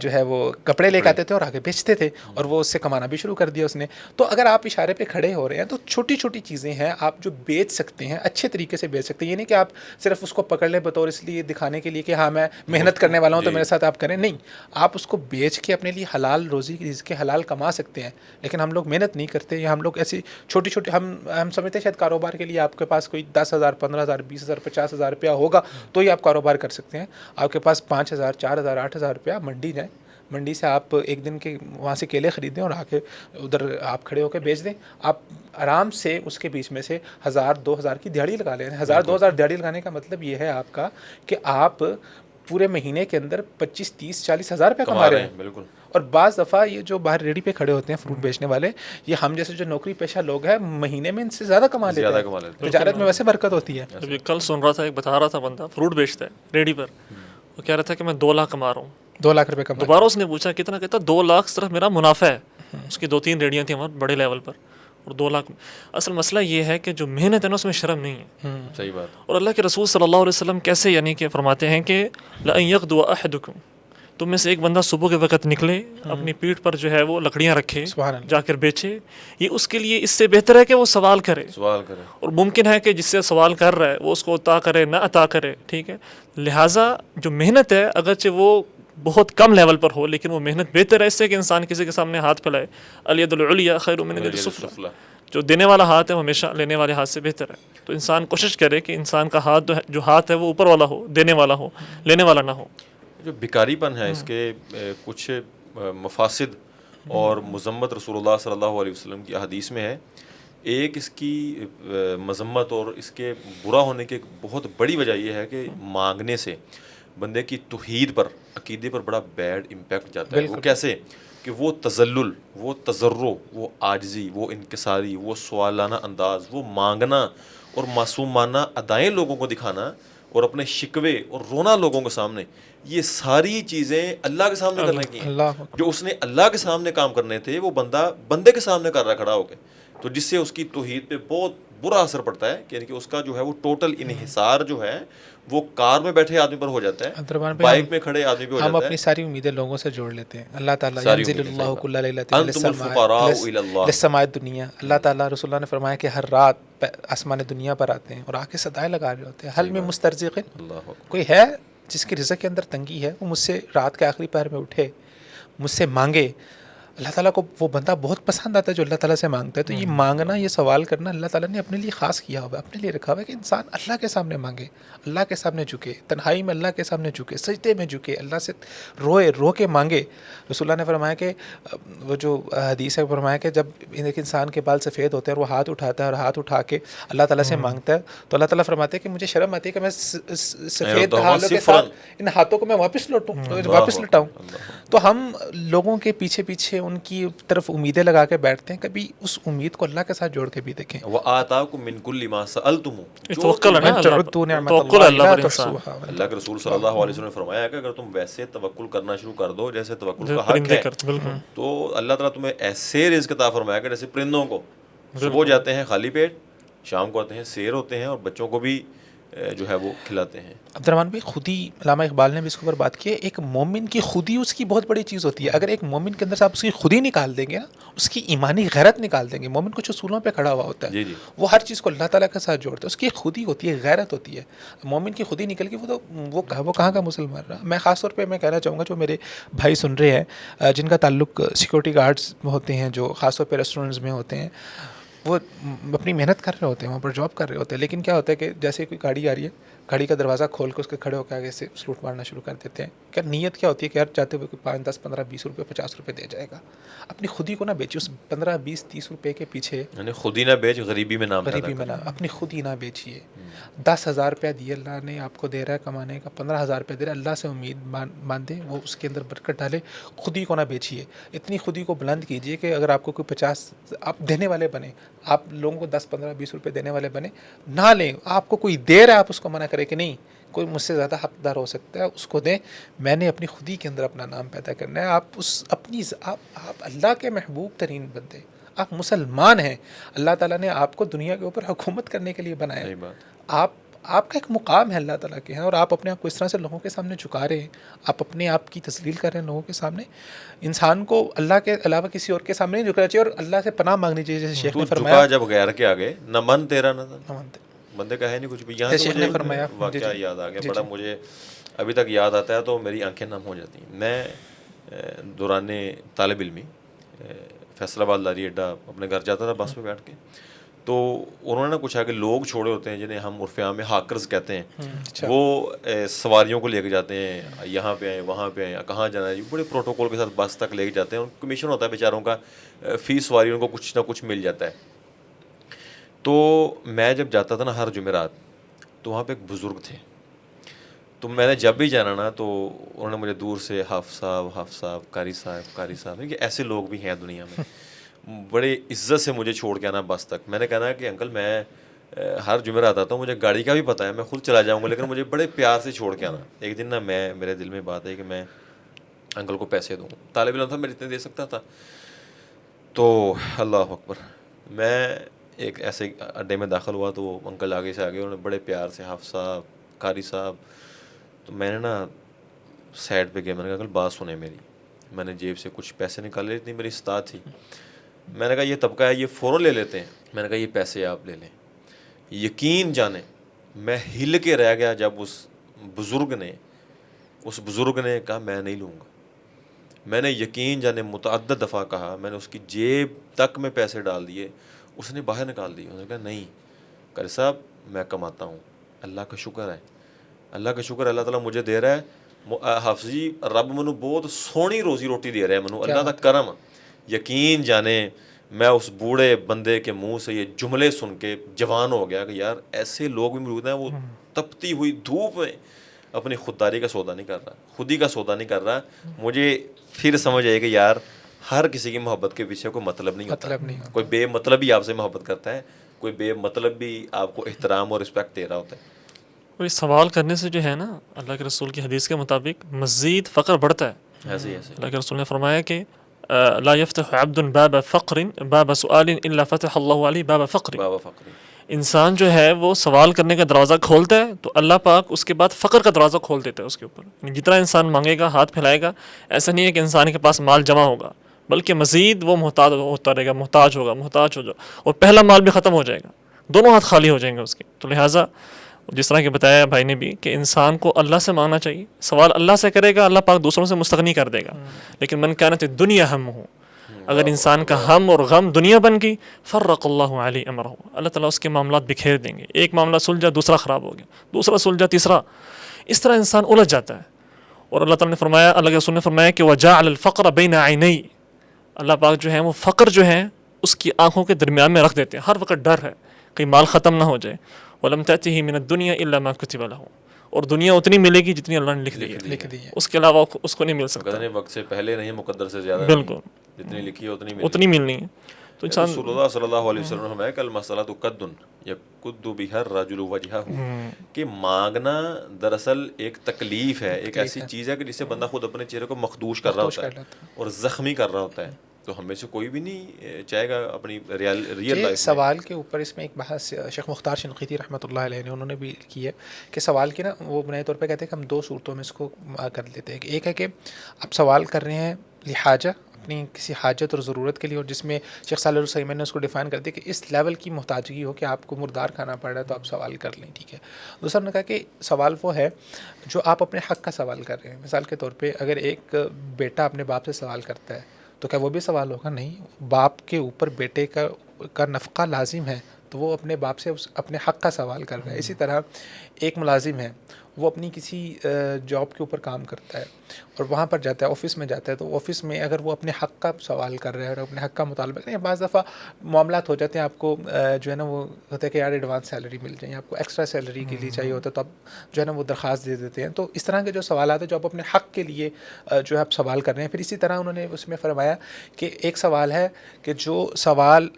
جو ہے وہ کپڑے لے کے آتے تھے اور آگے بیچتے تھے، اور وہ اس سے کمانا بھی شروع کر دیا اس نے. تو اگر آپ اشارے پہ کھڑے ہو رہے ہیں تو چھوٹی چھوٹی چیزیں ہیں آپ جو بیچ سکتے ہیں، اچھے طریقے سے بیچ سکتے ہیں. یہ نہیں کہ آپ صرف اس کو پکڑ لیں بطور اس لیے دکھانے کے لیے کہ ہاں میں محنت کرنے والا ہوں تو میرے ساتھ آپ کریں. نہیں، آپ اس کو بیچ کے اپنے لیے حلال روزی رزق کے حلال کما سکتے ہیں. لیکن ہم لوگ محنت نہیں کرتے، یا ہم لوگ ایسی چھوٹی چھوٹی ہم سمجھتے ہیں شاید کاروبار کے لیے آپ کے پاس کوئی 10,000 15,000 20,000 50,000 روپیہ ہوگا تو ہی آپ کاروبار کر سکتے ہیں. آپ کے پاس 5,000 4,000 8,000 روپیہ، منڈی جائیں، منڈی سے آپ ایک دن کے وہاں سے کیلے خریدیں اور آ کے ادھر آپ کھڑے ہو کے بیچ دیں. آپ آرام سے اس کے بیچ میں سے 1,000 2,000 کی دیہڑی لگا لیں. 1,000 2,000 دیہڑی لگانے کا مطلب یہ ہے آپ کا کہ آپ پورے مہینے کے اندر 25 30 40 ہزار روپے کما رہے ہیں. بالکل. اور بعض دفعہ یہ جو باہر ریڈی پہ کھڑے ہوتے ہیں فروٹ بیچنے والے، یہ ہم جیسے جو نوکری پیشہ لوگ ہیں مہینے میں ان سے زیادہ کما لیتے ہیں. تجارت میں ویسے برکت ہوتی ہے. ابھی کل سن رہا تھا، ایک بتا رہا تھا بندہ فروٹ بیچتا ہے ریڈی پر، وہ کہہ رہا تھا کہ میں 2 لاکھ کما رہا ہوں. 2 لاکھ روپے کما. دوبارہ اس نے پوچھا کتنا، کہتا 2 لاکھ صرف میرا منافع ہے. اس کی 2-3 ریڈیاں تھیں وہاں بڑے لیول پر، اور 2 لاکھ. اصل مسئلہ یہ ہے کہ جو محنت ہے نا اس میں شرم نہیں ہے. صحیح بات. اور اللہ کے رسول صلی اللہ علیہ وسلم کیسے یعنی کہ فرماتے ہیں کہ لَأَن يَغْدُوَ أَحَدُكُمْ، تم میں سے ایک بندہ صبح کے وقت نکلے، اپنی پیٹھ پر جو ہے وہ لکڑیاں رکھے، جا کر بیچے. یہ اس کے لیے اس سے بہتر ہے کہ وہ سوال کرے. اور ممکن ہے کہ جس سے سوال کر رہا ہے وہ اس کو عطا کرے نہ عطا کرے. ٹھیک ہے، لہٰذا جو محنت ہے اگرچہ وہ بہت کم لیول پر ہو لیکن وہ محنت بہتر ہے اس سے کہ انسان کسی کے سامنے ہاتھ پھیلائے. الید العلیٰ خیر من الید السفلیٰ، جو دینے والا ہاتھ ہے وہ ہمیشہ لینے والے ہاتھ سے بہتر ہے. تو انسان کوشش کرے کہ انسان کا ہاتھ جو ہاتھ ہے وہ اوپر والا ہو، دینے والا ہو، لینے والا نہ ہو. جو بیکاری پن ہے اس کے کچھ مفاسد اور مذمت رسول اللہ صلی اللہ علیہ وسلم کی احادیث میں ہے. ایک اس کی مذمت اور اس کے برا ہونے کی ایک بہت بڑی وجہ یہ ہے کہ مانگنے سے بندے کی توحید پر، عقیدے پر بڑا بیڈ امپیکٹ جاتا ہے. وہ کیسے کہ وہ تذلل، وہ تضرع، وہ عاجزی، وہ انکساری، وہ سوالانہ انداز، وہ مانگنا اور معصومانہ ادائیں لوگوں کو دکھانا اور اپنے شکوے اور رونا لوگوں کے سامنے، یہ ساری چیزیں اللہ کے سامنے کرنے کی ہیں. جو اس نے اللہ کے سامنے کام کرنے تھے وہ بندہ بندے کے سامنے کر رہا کھڑا ہو کے، تو جس سے اس کی توحید پہ بہت برا اثر پڑتا ہے. یعنی کہ اس کا جو ہے وہ ٹوٹل انحصار جو ہے وہ کار میں بیٹھے آدمی پر ہو جاتا ہے، بائک میں کھڑے آدمی پہ ہو جاتا ہے. ہم اپنی ساری امیدیں لوگوں سے جوڑ لیتے ہیں. اللہ تعالیٰ ینزل اللہ کل لیلۃ انتم الفقراء الی اللہ، للسماء الدنیا. اللہ تعالیٰ رسول اللہ نے فرمایا کہ ہر رات آسمان دنیا پر آتے ہیں اور آ کے صدائیں لگا رہے ہوتے ہیں، حل میں مسترزق، کوئی ہے جس کی رزق کے اندر تنگی ہے وہ مجھ سے رات کے آخری پہر میں اٹھے مجھ سے مانگے. اللہ تعالیٰ کو وہ بندہ بہت پسند آتا ہے جو اللہ تعالیٰ سے مانگتا ہے. تو یہ مانگنا، یہ سوال کرنا اللہ تعالیٰ نے اپنے لیے خاص کیا ہوا ہے، اپنے لیے رکھا ہوا ہے کہ انسان اللہ کے سامنے مانگے، اللہ کے سامنے جھکے، تنہائی میں اللہ کے سامنے جھکے، سجدے میں جھکے، اللہ سے روئے، رو کے مانگے. رسول اللہ نے فرمایا کہ وہ جو حدیث ہے فرمایا کہ جب ایک انسان کے بال سفید ہوتے ہیں اور وہ ہاتھ اٹھاتا ہے اور ہاتھ اٹھا کے اللہ تعالیٰ سے مانگتا ہے تو اللہ تعالیٰ فرماتے ہیں کہ مجھے شرم آتی ہے کہ میں سفید ہاتھوں کے ساتھ ان ہاتھوں کو میں واپس لٹاؤں. تو ہم لوگوں کے پیچھے پیچھے ان کی طرف امیدیں لگا کے بیٹھتے ہیں، کبھی اس امید کو اللہ کے ساتھ جوڑ کے بھی دیکھیں. وَآتَاكُم مِّن كُلِّ مَا سَأَلْتُمُوهُ، توکل ہے نا، توکل اللہ پر. اللہ کے رسول صلی اللہ علیہ وسلم نے فرمایا کہ اگر تم ویسے توکل کرنا شروع کر دو جیسے توکل کا حق ہے تو اللہ تعالیٰ تمہیں ایسے رزق عطا فرمایا کہ جیسے پرندوں کو صبح جاتے ہیں خالی پیٹ، شام کو آتے ہیں سیر ہوتے ہیں اور بچوں کو بھی جو ہے وہ کھلاتے ہیں. عبد الرحمن بھائی، خودی علامہ اقبال نے بھی اس کے اوپر بات کی ہے. ایک مومن کی خودی اس کی بہت بڑی چیز ہوتی ہے. اگر ایک مومن کے اندر سے آپ اس کی خودی نکال دیں گے نا، اس کی ایمانی غیرت نکال دیں گے. مومن کچھ اصولوں پہ کھڑا ہوا ہوتا ہے، وہ ہر چیز کو اللہ تعالیٰ کے ساتھ جوڑتا ہے. اس کی ایک خودی ہوتی ہے، غیرت ہوتی ہے. مومن کی خودی نکل گئی وہ کہاں کا مسلمان رہا. میں خاص طور پہ میں کہنا چاہوں گا جو میرے بھائی سن رہے ہیں جن کا تعلق سیکورٹی گارڈز ہوتے ہیں، جو خاص طور پہ ریسٹورینٹس میں ہوتے ہیں، وہ اپنی محنت کر رہے ہوتے ہیں، وہاں پر جاب کر رہے ہوتے ہیں، لیکن کیا ہوتا ہے کہ جیسے کوئی گاڑی آ رہی ہے، گاڑی کا دروازہ کھول کے اس کے کھڑے ہو کے آگے سے سلوٹ مارنا شروع کر دیتے ہیں. کیا نیت کیا ہوتی ہے کہ یار چاہتے ہوئے کوئی 5 10 15 20 روپے 50 روپے دے جائے گا. اپنی خودی کو نہ بیچیے اس 15 20 30 روپے کے پیچھے، یعنی خود ہی نہ بیچ، غریبی میں نام پیدا غریبی میں کر. نہ، اپنی خود ہی نہ بیچیے. 10,000 روپیہ دیے اللہ نے آپ کو دے رہا ہے کمانے کا، 15,000 روپیہ دے رہا ہے، اللہ سے امید مان دیں وہ اس کے اندر برکت ڈالے. خودی کو نہ بیچیے، اتنی خودی کو بلند کیجیے کہ اگر آپ کو کوئی 50 آپ دینے والے بنے، آپ لوگوں کو 10 15 20 روپے دینے والے بنے. نہ لیں، آپ کو کوئی دے رہا ہے آپ اس کو منع کریں کہ نہیں، کوئی مجھ سے زیادہ حقدار ہو سکتا ہے اس کو دیں، میں نے اپنی خودی کے اندر اپنا نام پیدا کرنا ہے. آپ اس اپنی آپ اللہ کے محبوب ترین بندے، آپ مسلمان ہیں، اللہ تعالیٰ نے آپ کو دنیا کے اوپر حکومت کرنے کے لیے بنایا. صحیح بات. آپ کا ایک مقام ہے اللہ تعالیٰ کے ہیں، اور آپ اپنے آپ کو اس طرح سے لوگوں کے سامنے جھکا رہے ہیں، آپ اپنے آپ کی تذلیل کر رہے ہیں لوگوں کے سامنے. انسان کو اللہ کے علاوہ کسی اور کے سامنے نہیں جھکنا چاہیے، اور اللہ سے پناہ مانگنی چاہیے. جیسے شیخ نے فرمایا، جھکا جب غیر کے آگے نہ من تیرا نہ مانتے بندے کا ہے نہیں کچھ بھی. یہاں سے مجھے ایک واقعہ یاد آ گیا، بڑا مجھے ابھی تک یاد آتا ہے تو میری آنکھیں نم ہو جاتی ہیں. میں دوران طالب علمی فیصل آباد لاری اڈا اپنے گھر جاتا تھا بس میں بیٹھ کے، تو انہوں نے کچھ آگے لوگ چھوڑے ہوتے ہیں جنہیں ہم عرف عام میں ہاکرز کہتے ہیں، وہ سواریوں کو لے کے جاتے ہیں، یہاں پہ آئیں وہاں پہ آئیں، کہاں جانا ہے، بڑے پروٹوکول کے ساتھ بس تک لے کے جاتے ہیں. ان کمیشن ہوتا ہے بیچاروں کا، فی سواری ان کو کچھ نہ کچھ مل جاتا ہے. تو میں جب جاتا تھا نا ہر جمعرات، تو وہاں پہ ایک بزرگ تھے. تو میں نے جب بھی جانا نا تو انہوں نے مجھے دور سے حافظ صاحب قاری صاحب کہ ایسے لوگ بھی ہیں دنیا میں، بڑے عزت سے مجھے چھوڑ کے آنا بس تک. میں نے کہا کہ انکل میں ہر جمعرات آتا ہوں، مجھے گاڑی کا بھی پتہ ہے، میں خود چلا جاؤں گا، لیکن مجھے بڑے پیار سے چھوڑ کے آنا. ایک دن نا میرے دل میں بات ہے کہ میں انکل کو پیسے دوں. طالب علم تھا، میں اتنے دے سکتا تھا. تو اللہ اکبر، میں ایک ایسے اڈے میں داخل ہوا تو وہ انکل آگے سے آگے، انہوں نے بڑے پیار سے حافظ صاحب قاری صاحب. تو میں نے نا سائڈ پہ گیا، میں نے کہا انکل بات سنیں میری. میں نے جیب سے کچھ پیسے نکالے، اتنی میری استاد تھی. میں نے کہا یہ طبقہ ہے، یہ فوراً لے لیتے ہیں. میں نے کہا یہ پیسے آپ لے لیں. یقین جانیں میں ہل کے رہ گیا جب اس بزرگ نے کہا میں نہیں لوں گا. میں نے یقین جانے متعدد دفعہ کہا، میں نے اس کی جیب تک میں پیسے ڈال دیے، اس نے باہر نکال دیے. اس نے کہا نہیں قاری صاحب میں کماتا ہوں، اللہ کا شکر ہے، اللہ کا شکر، اللہ تعالیٰ مجھے دے رہا ہے. حافظ جی رب منو بہت سونی روزی روٹی دے رہا ہے منو، اللہ کا کرم. یقین جانے میں اس بوڑھے بندے کے منہ سے یہ جملے سن کے جوان ہو گیا کہ یار ایسے لوگ بھی موجود ہیں. وہ تپتی ہوئی دھوپ میں اپنی خودداری کا سودا نہیں کر رہا، خودی کا سودا نہیں کر رہا. مجھے پھر سمجھ آئے کہ یار ہر کسی کی محبت کے پیچھے کوئی مطلب نہیں ہوتا. کوئی بے مطلب ہی آپ سے محبت کرتا ہے، کوئی بے مطلب بھی آپ کو احترام اور رسپیکٹ دے رہا ہوتا ہے. کوئی سوال کرنے سے جو ہے نا، اللہ کے رسول کی حدیث کے مطابق مزید فقر بڑھتا ہے. ایسے اللہ کے رسول نے فرمایا کہ لا يفتح عبد باب فقر باب سؤال الا فتح اللہ علیہ باب فقر. انسان جو ہے وہ سوال کرنے کا دروازہ کھولتا ہے تو اللہ پاک اس کے بعد فقر کا دروازہ کھول دیتا ہے اس کے اوپر. جتنا انسان مانگے گا، ہاتھ پھیلائے گا، ایسا نہیں ہے کہ انسان کے پاس مال جمع ہوگا، بلکہ مزید وہ محتاج ہوتا رہے گا، محتاج ہو جائے، اور پہلا مال بھی ختم ہو جائے گا، دونوں ہاتھ خالی ہو جائیں گے اس کے. تو لہٰذا جس طرح کہ بتایا بھائی نے بھی کہ انسان کو اللہ سے مانگنا چاہیے. سوال اللہ سے کرے گا، اللہ پاک دوسروں سے مستغنی کر دے گا. لیکن من کانت الدنیا ہم ہو، اگر انسان کا ہم اور غم دنیا بن گئی، فرق اللہ علیہ امرہ، اللہ تعالیٰ اس کے معاملات بکھیر دیں گے. ایک معاملہ سلجھا دوسرا خراب ہو گیا، دوسرا سلجھا تیسرا، اس طرح انسان الجھ جاتا ہے. اور اللہ تعالیٰ نے فرمایا، اللہ کے رسول نے فرمایا کہ وجعل الفقر بین عینی، اللہ پاک جو ہے وہ فقر جو ہے اس کی آنکھوں کے درمیان میں رکھ دیتے ہیں. ہر وقت ڈر ہے کہ مال ختم نہ ہو جائے. وَلَمْ تَأْتِهِ مِنَ الدُّنْيَا إِلَّا مَا كُتِبَ لَهُ، اور دنیا اتنی ملے گی جتنی اللہ نے لکھ دی ہے، اس کے علاوہ اس کو نہیں مل سکتا. وقت سے پہلے نہیں، مقدر سے زیادہ بالکل جتنی لکھی ہے اتنی ملنی ہے. تو انسان رسول اللہ صلی اللہ علیہ وسلم نے فرمایا کہ المسألۃ قد یقد بها الرجل وجهه، کہ مانگنا دراصل ایک تکلیف ہے، ایک ایسی چیز ہے کہ جس سے بندہ خود اپنے چہرے کو مخدوش کر رہا ہوتا ہے اور زخمی کر رہا ہوتا ہے. تو ہمیں سے کوئی بھی نہیں چاہے گا اپنی ریئل لائف. سوال کے اوپر اس میں ایک بحث شیخ مختار شنقیطی رحمۃ اللہ علیہ نے انہوں نے بھی کی ہے کہ سوال کی نا وہ بنائے طور پہ کہتے ہیں کہ ہم دو صورتوں میں اس کو کر لیتے ہیں. ایک ہے کہ آپ سوال کر رہے ہیں لحاجہ، اپنی کسی حاجت اور ضرورت کے لیے، اور جس میں شیخ صالح العثیمین نے اس کو ڈیفائن کر دیا کہ اس لیول کی محتاجگی ہو کہ آپ کو مردار کھانا پڑ رہا ہے تو آپ سوال کر لیں، ٹھیک ہے. دوسرا نے کہا کہ سوال وہ ہے جو آپ اپنے حق کا سوال کر رہے ہیں. مثال کے طور پہ اگر ایک بیٹا اپنے باپ سے سوال کرتا ہے تو کیا وہ بھی سوال ہوگا؟ نہیں. باپ کے اوپر بیٹے کا کا نفقہ لازم ہے تو وہ اپنے باپ سے اپنے حق کا سوال کر رہا ہے. اسی طرح ایک ملازم ہے, وہ اپنی کسی جاب کے اوپر کام کرتا ہے اور وہاں پر جاتا ہے, آفس میں جاتا ہے, تو آفس میں اگر وہ اپنے حق کا سوال کر رہا ہے اور اپنے حق کا مطالبہ کر رہے ہیں, بعض دفعہ معاملات ہو جاتے ہیں آپ کو جو ہے نا وہ ہوتا ہے کہ یار ایڈوانس سیلری مل جائے, آپ کو ایکسٹرا سیلری کے لیے چاہیے ہوتا ہے, تو آپ جو ہے نا وہ درخواست دے دیتے ہیں. تو اس طرح کے جو سوالات ہیں جو آپ اپنے حق کے لیے جو ہے آپ سوال کر رہے ہیں. پھر اسی طرح انہوں نے اس میں فرمایا کہ ایک سوال ہے کہ جو سوال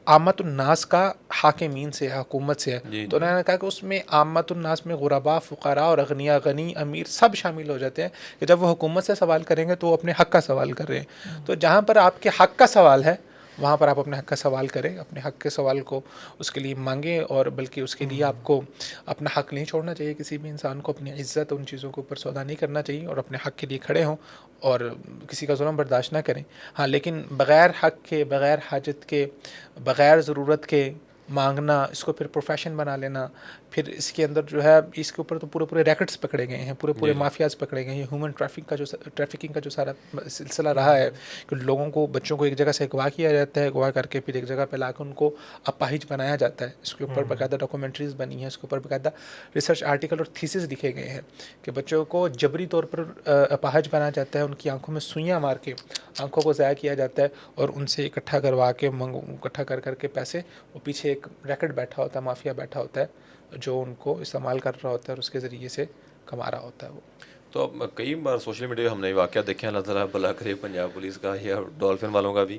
عامت الناس کا حاکمین سے ہے, حکومت سے ہے, تو انہوں نے کہا کہ اس میں عامت الناس میں غربا, فقراء اور اغنیاء, غنی, امیر سب شامل ہو جاتے ہیں کہ جب وہ حکومت سے سوال کریں گے تو وہ اپنے حق کا سوال کر رہے ہیں. تو جہاں پر آپ کے حق کا سوال ہے وہاں پر آپ اپنے حق کا سوال کریں, اپنے حق کے سوال کو اس کے لیے مانگیں, اور بلکہ اس کے لیے آپ کو اپنا حق نہیں چھوڑنا چاہیے. کسی بھی انسان کو اپنی عزت ان چیزوں کے اوپر سودا نہیں کرنا چاہیے اور اپنے حق کے لیے کھڑے ہوں اور کسی کا ظلم برداشت نہ کریں. ہاں لیکن بغیر حق کے, بغیر حاجت کے, بغیر ضرورت کے مانگنا, اس کو پھر پروفیشن بنا لینا, پھر اس کے اندر جو ہے اس کے اوپر تو پورے ریکٹس پکڑے گئے ہیں, پورے مافیاز پکڑے گئے ہیں. ہیومن ٹریفکنگ کا جو سارا سلسلہ رہا ہے کہ لوگوں کو, بچوں کو ایک جگہ سے اغوا کیا جاتا ہے, اغوا کر کے پھر ایک جگہ پہ لا کے ان کو اپاہج بنایا جاتا ہے. اس کے اوپر باقاعدہ ڈاکومنٹریز بنی ہیں, اس کے اوپر باقاعدہ ریسرچ آرٹیکل اور تھیسس لکھے گئے ہیں کہ بچوں کو جبری طور پر اپاہج بنایا جاتا ہے, ان کی آنکھوں میں سوئیاں مار کے آنکھوں کو ضائع کیا جاتا ہے اور ان سے اکٹھا کروا کے اکٹھا کر کے پیسے, وہ پیچھے ایک ریکٹ بیٹھا ہوتا ہے, مافیا بیٹھا ہوتا ہے جو ان کو استعمال کر رہا ہوتا ہے اور اس کے ذریعے سے کما رہا ہوتا ہے. وہ تو اب کئی بار سوشل میڈیا ہم نے واقعہ دیکھے ہیں, اللہ تعالیٰ بھلا کرے پنجاب پولیس کا یا ڈولفن والوں کا بھی,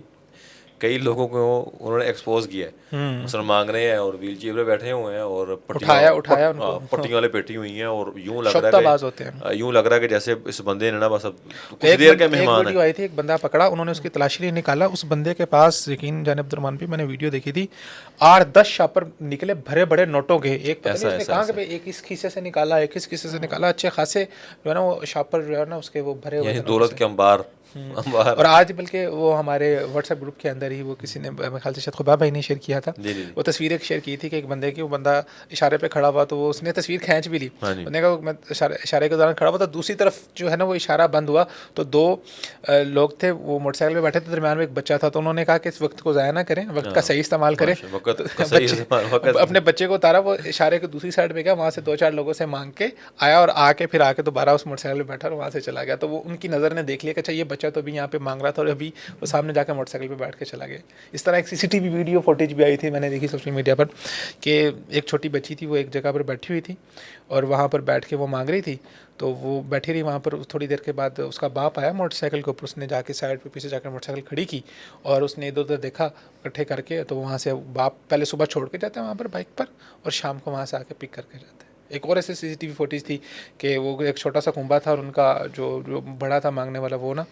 کئی لوگوں کو انہوں نے ایکسپوز کیا ہے, مثلا مانگ رہے ہیں اور ویل چیئر پہ بیٹھے ہوئے ہیں اور پٹیوں والے بیٹھی ہوئی ہیں, اور یوں لگ رہا ہے کہ جیسے اس بندے نے نا بس اب کچھ دیر کے مہمان ویڈیو آئی تھی, ایک بندہ پکڑا, انہوں نے اس کی تلاشی نکالا, اس بندے کے پاس, یقین جان عبد الرحمان بھی میں نے ویڈیو دیکھی تھی, 8-10 شاپر نکلے بھرے بڑے نوٹوں کے. ایک پتہ نہیں اس نے کہا کہ ایک اس کھیسے سے نکالا, ایک اس کھیسے سے نکالا, اچھے خاصے جو ہے نا وہ شاپر جو ہے نا اس کے وہ بھرے ہوئے دولت کے انبار. اور آج بلکہ وہ ہمارے واٹس ایپ گروپ کے اندر ہی وہ کسی نے, میرے خیال سے شاید خبا بھائی نے شیئر کیا تھا, وہ تصویر ایک شیئر کی تھی کہ ایک بندے کی, وہ بندہ اشارے پہ کھڑا ہوا تو وہ اس نے تصویر کھینچ بھی لی. انہوں نے کہا میں اشارے کے دوران کھڑا ہوا تو دوسری طرف جو ہے نا وہ اشارہ بند ہوا تو 2 لوگ تھے, وہ موٹر سائیکل پہ بیٹھے تھے, درمیان میں ایک بچہ تھا, تو انہوں نے کہا کہ اس وقت کو ضائع نہ کریں, وقت کا صحیح استعمال کریں. اپنے بچے کو اتارا, وہ اشارے کے دوسری سائڈ پہ گیا, وہاں سے 2-4 لوگوں سے مانگ کے آیا اور پھر آ کے دوبارہ اس موٹر سائیکل پہ بیٹھا اور وہاں سے چلا گیا. تو وہ ان کی نظر نے دیکھ لیا کہ اچھا یہ بچہ تو ابھی یہاں پہ مانگ رہا تھا اور ابھی وہ سامنے جا کے موٹر سائیکل پہ بیٹھ کے چلا گیا. اس طرح ایک CCTV ویڈیو فوٹیج بھی آئی تھی, میں نے دیکھی سوشل میڈیا پر, کہ ایک چھوٹی بچی تھی, وہ ایک جگہ پر بیٹھی ہوئی تھی اور وہاں پر بیٹھ کے وہ مانگ رہی تھی, تو وہ بیٹھی رہی وہاں پر. تھوڑی دیر کے بعد اس کا باپ آیا موٹر سائیکل کے اوپر, اس نے جا کے سائڈ پہ پیچھے جا کر موٹر سائیکل کھڑی کی اور اس نے ادھر ادھر دیکھا اکٹھے کر کے, تو وہاں سے باپ پہلے صبح چھوڑ کے جاتا ہے وہاں پر بائک پر اور شام کو وہاں سے آ کے پک کر کے جاتا ہے. ایک اور ایسے CCTV فوٹیج تھی کہ وہ ایک چھوٹا سا کنبا تھا اور ان کا جو بڑا تھا مانگنے والا, وہ نا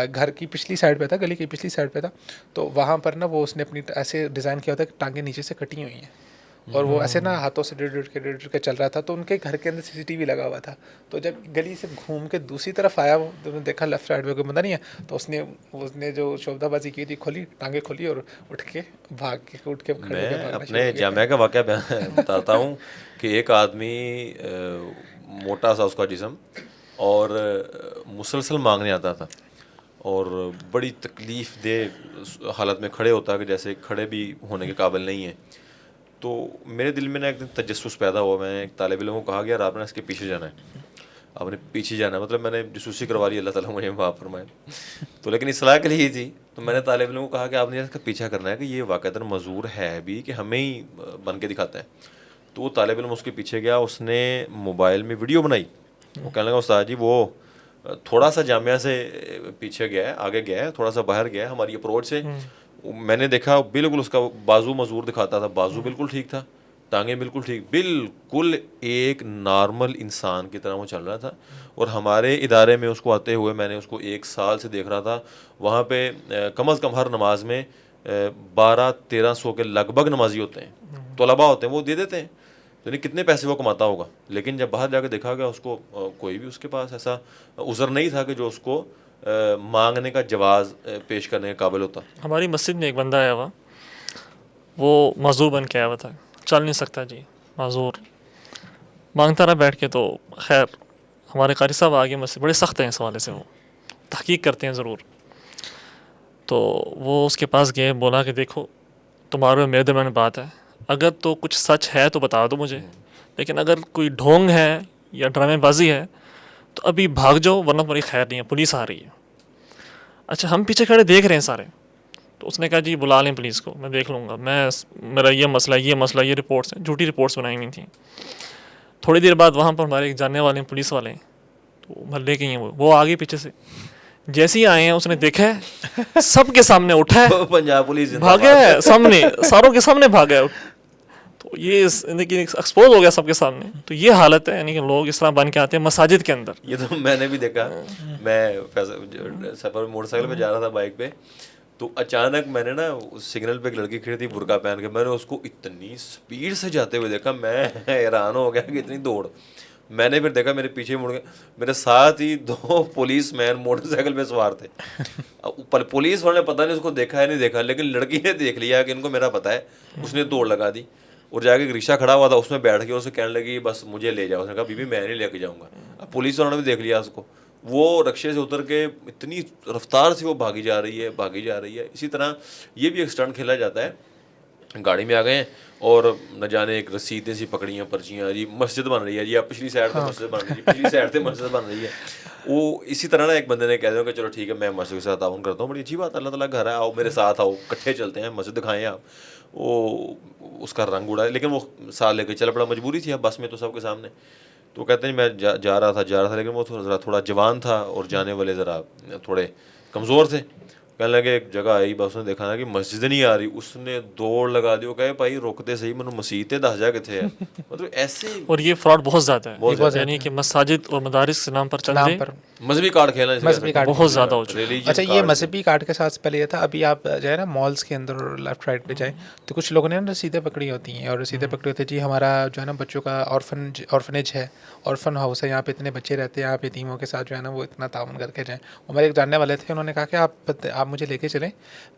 گھر کی پچھلی سائڈ پہ تھا, گلی کی پچھلی سائڈ پہ تھا, تو وہاں پر نا وہ اس نے اپنی ایسے ڈیزائن کیا ہوتا ہے کہ ٹانگیں نیچے سے کٹی ہوئی ہیں اور وہ ایسے نا ہاتھوں سے ڈڑ کے چل رہا تھا. تو ان کے گھر کے اندر CCTV لگا ہوا تھا, تو جب گلی سے گھوم کے دوسری طرف آیا, وہ دیکھا لیفٹ سائڈ پہ کوئی بندہ نہیں ہے, تو اس نے جو شوبدہ بازی کی تھی کھولی, ٹانگیں کھولی اور اٹھ کے میں اپنے جامعہ کا واقعہ بتاتا ہوں کہ ایک آدمی موٹا سا اس کا جسم اور مسلسل مانگنے آتا تھا اور بڑی تکلیف دہ حالت میں کھڑے ہوتا کہ جیسے کھڑے بھی ہونے کے قابل نہیں ہیں. تو میرے دل میں نا ایک دن تجسس پیدا ہوا, میں ایک طالب علم کو کہا گیا, آپ نے اس کے پیچھے جانا ہے, آپ نے پیچھے جانا ہے, مطلب میں نے جاسوسی کروا لی, اللہ تعالیٰ مجھے معاف فرمائے, تو لیکن اصلاح کے لیے تھی. تو میں نے طالب علم کو کہا کہ آپ نے اس کا پیچھا کرنا ہے کہ یہ واقعتاً معذور ہے بھی کہ ہمیں ہی بن کے دکھاتا ہے. تو وہ طالب علم اس کے پیچھے گیا, اس نے موبائل میں ویڈیو بنائی, وہ کہنے لگا استاد جی وہ تھوڑا سا جامعہ سے پیچھے گیا ہے, آگے گیا ہے, تھوڑا سا باہر گیا ہے ہماری اپروچ سے. میں نے دیکھا بالکل اس کا بازو مزور دکھاتا تھا, بازو بالکل ٹھیک تھا, ٹانگیں بالکل ٹھیک, بالکل ایک نارمل انسان کی طرح وہ چل رہا تھا. اور ہمارے ادارے میں اس کو آتے ہوئے میں نے اس کو 1 سال سے دیکھ رہا تھا. وہاں پہ کم از کم ہر نماز میں 1200-1300 کے لگ بھگ نمازی ہوتے ہیں, طلباء ہوتے ہیں, وہ دے دیتے ہیں, یعنی کتنے پیسے وہ کماتا ہوگا. لیکن جب باہر جا کے دیکھا گیا اس کو کوئی بھی اس کے پاس ایسا عذر نہیں تھا کہ جو اس کو مانگنے کا جواز پیش کرنے کے قابل ہوتا. ہماری مسجد میں ایک بندہ آیا ہوا, وہ معذور بن کے آیا ہوا تھا, چل نہیں سکتا جی, معذور, مانگتا رہا بیٹھ کے. تو خیر ہمارے قاری صاحب آگے مسجد بڑے سخت ہیں اس حوالے سے, وہ تحقیق کرتے ہیں ضرور. تو وہ اس کے پاس گئے, بولا کہ دیکھو تمہارے میرے درمیان بات ہے، اگر تو کچھ سچ ہے تو بتا دو مجھے، لیکن اگر کوئی ڈھونگ ہے یا ڈرامے بازی ہے تو ابھی بھاگ جاؤ ورنہ تمہاری خیر نہیں ہے، پولیس آ رہی ہے۔ اچھا ہم پیچھے کھڑے دیکھ رہے ہیں سارے، تو اس نے کہا جی بلا لیں پولیس کو، میں دیکھ لوں گا، میرا یہ مسئلہ یہ رپورٹس ہیں، جھوٹی رپورٹس بنائی ہوئی تھیں۔ تھوڑی دیر بعد وہاں پر ہمارے ایک جاننے والے ہیں پولیس والے ہیں، تو محلے کے ہیں، وہ آگے پیچھے سے جیسے ہی آئے ہیں اس نے دیکھا ہے سب کے سامنے اٹھا ہے، پنجاب پولیس بھاگا ہے سامنے، ساروں کے سامنے بھاگا ہے، تو یہ ایکسپوز ہو گیا سب کے سامنے۔ تو یہ حالت ہے، یعنی کہ لوگ اس طرح بن کے آتے ہیں مساجد کے اندر۔ یہ تو میں نے بھی دیکھا، میں سفر موٹر سائیکل پہ جا رہا تھا بائک پہ، تو اچانک میں نے نا سگنل پہ ایک لڑکی کھڑی تھی برقع پہن کے، میں نے اس کو اتنی سپیڈ سے جاتے ہوئے دیکھا، میں حیران ہو گیا کہ اتنی دوڑ۔ میں نے پھر دیکھا میرے پیچھے مڑ کے، میرے ساتھ ہی 2 پولیس مین موٹر سائیکل پہ سوار تھے۔ پولیس والے نے پتہ نہیں اس کو دیکھا ہے نہیں دیکھا، لیکن لڑکی نے دیکھ لیا کہ ان کو میرا پتہ ہے، اس نے دوڑ لگا دی اور جا کے ایک رکشہ کھڑا ہوا تھا اس میں بیٹھ کے اسے کہنے لگی بس مجھے لے جاؤ۔ اس نے کہا بیوی میں نہیں لے کے جاؤں گا۔ اب پولیس والوں نے بھی دیکھ لیا اس کو، وہ رکشے سے اتر کے اتنی رفتار سے وہ بھاگی جا رہی ہے۔ اسی طرح یہ بھی ایک اسٹنٹ کھیلا جاتا ہے، گاڑی میں آ گئے ہیں اور نہ جانے ایک رسیدیں سی پکڑی ہیں، پرچیاں، جی مسجد بن رہی ہے، جی آپ پچھلی سائڈ سے مسجد بن رہی ہے، پچھلی سائڈ سے مسجد بن رہی ہے۔ وہ اسی طرح نا ایک بندے نے کہہ دیا کہ چلو ٹھیک ہے میں مسجد کے ساتھ تعاون کرتا ہوں، بڑی اچھی بات، اللہ تعالیٰ گھر ہے، آؤ میرے ساتھ آؤ، اکٹھے چلتے ہیں، مسجد دکھائیں آپ۔ وہ اس کا رنگ اڑا، لیکن وہ ساتھ لے کے چل پڑا، مجبوری تھی اب بس میں تو سب کے سامنے۔ تو کہتے ہیں میں جا رہا تھا لیکن وہ تھوڑا جوان تھا اور جانے والے ذرا تھوڑے کمزور تھے۔ کہنے لگے ایک جگہ آئی، بس نے دیکھا نا کہ مسجد نہیں آ رہی، اس نے دوڑ لگا دی، وہ کہے بھائی روکتے صحیح، میں نے مسجد تے دس جا کتنے ہے۔ مطلب ایسے، اور یہ فراڈ بہت زیادہ ہے، یعنی کہ مساجد اور مدارس کے نام پر چل دے مذہبی کارڈ کھیلنا بہت زیادہ ہو چکا ہے۔ اچھا یہ مذہبی کارڈ کے ساتھ پہلے یہ تھا، ابھی آپ جو ہے نا مالس کے اندر لیفٹ رائٹ پہ جائیں تو کچھ لوگوں نے نا رسیدیں پکڑی ہوتی ہیں، اور رسیدیں پکڑی ہوتی ہیں جی ہمارا جو ہے نا بچوں کا آرفنیج ہے، آرفن ہاؤس ہے، یہاں پہ اتنے بچے رہتے ہیں، آپ یتیموں کے ساتھ جو ہے نا وہ اتنا تعاون کر کے جائیں۔ ہمارے ایک جاننے والے تھے، انہوں نے کہا کہ آپ مجھے لے کے چلیں،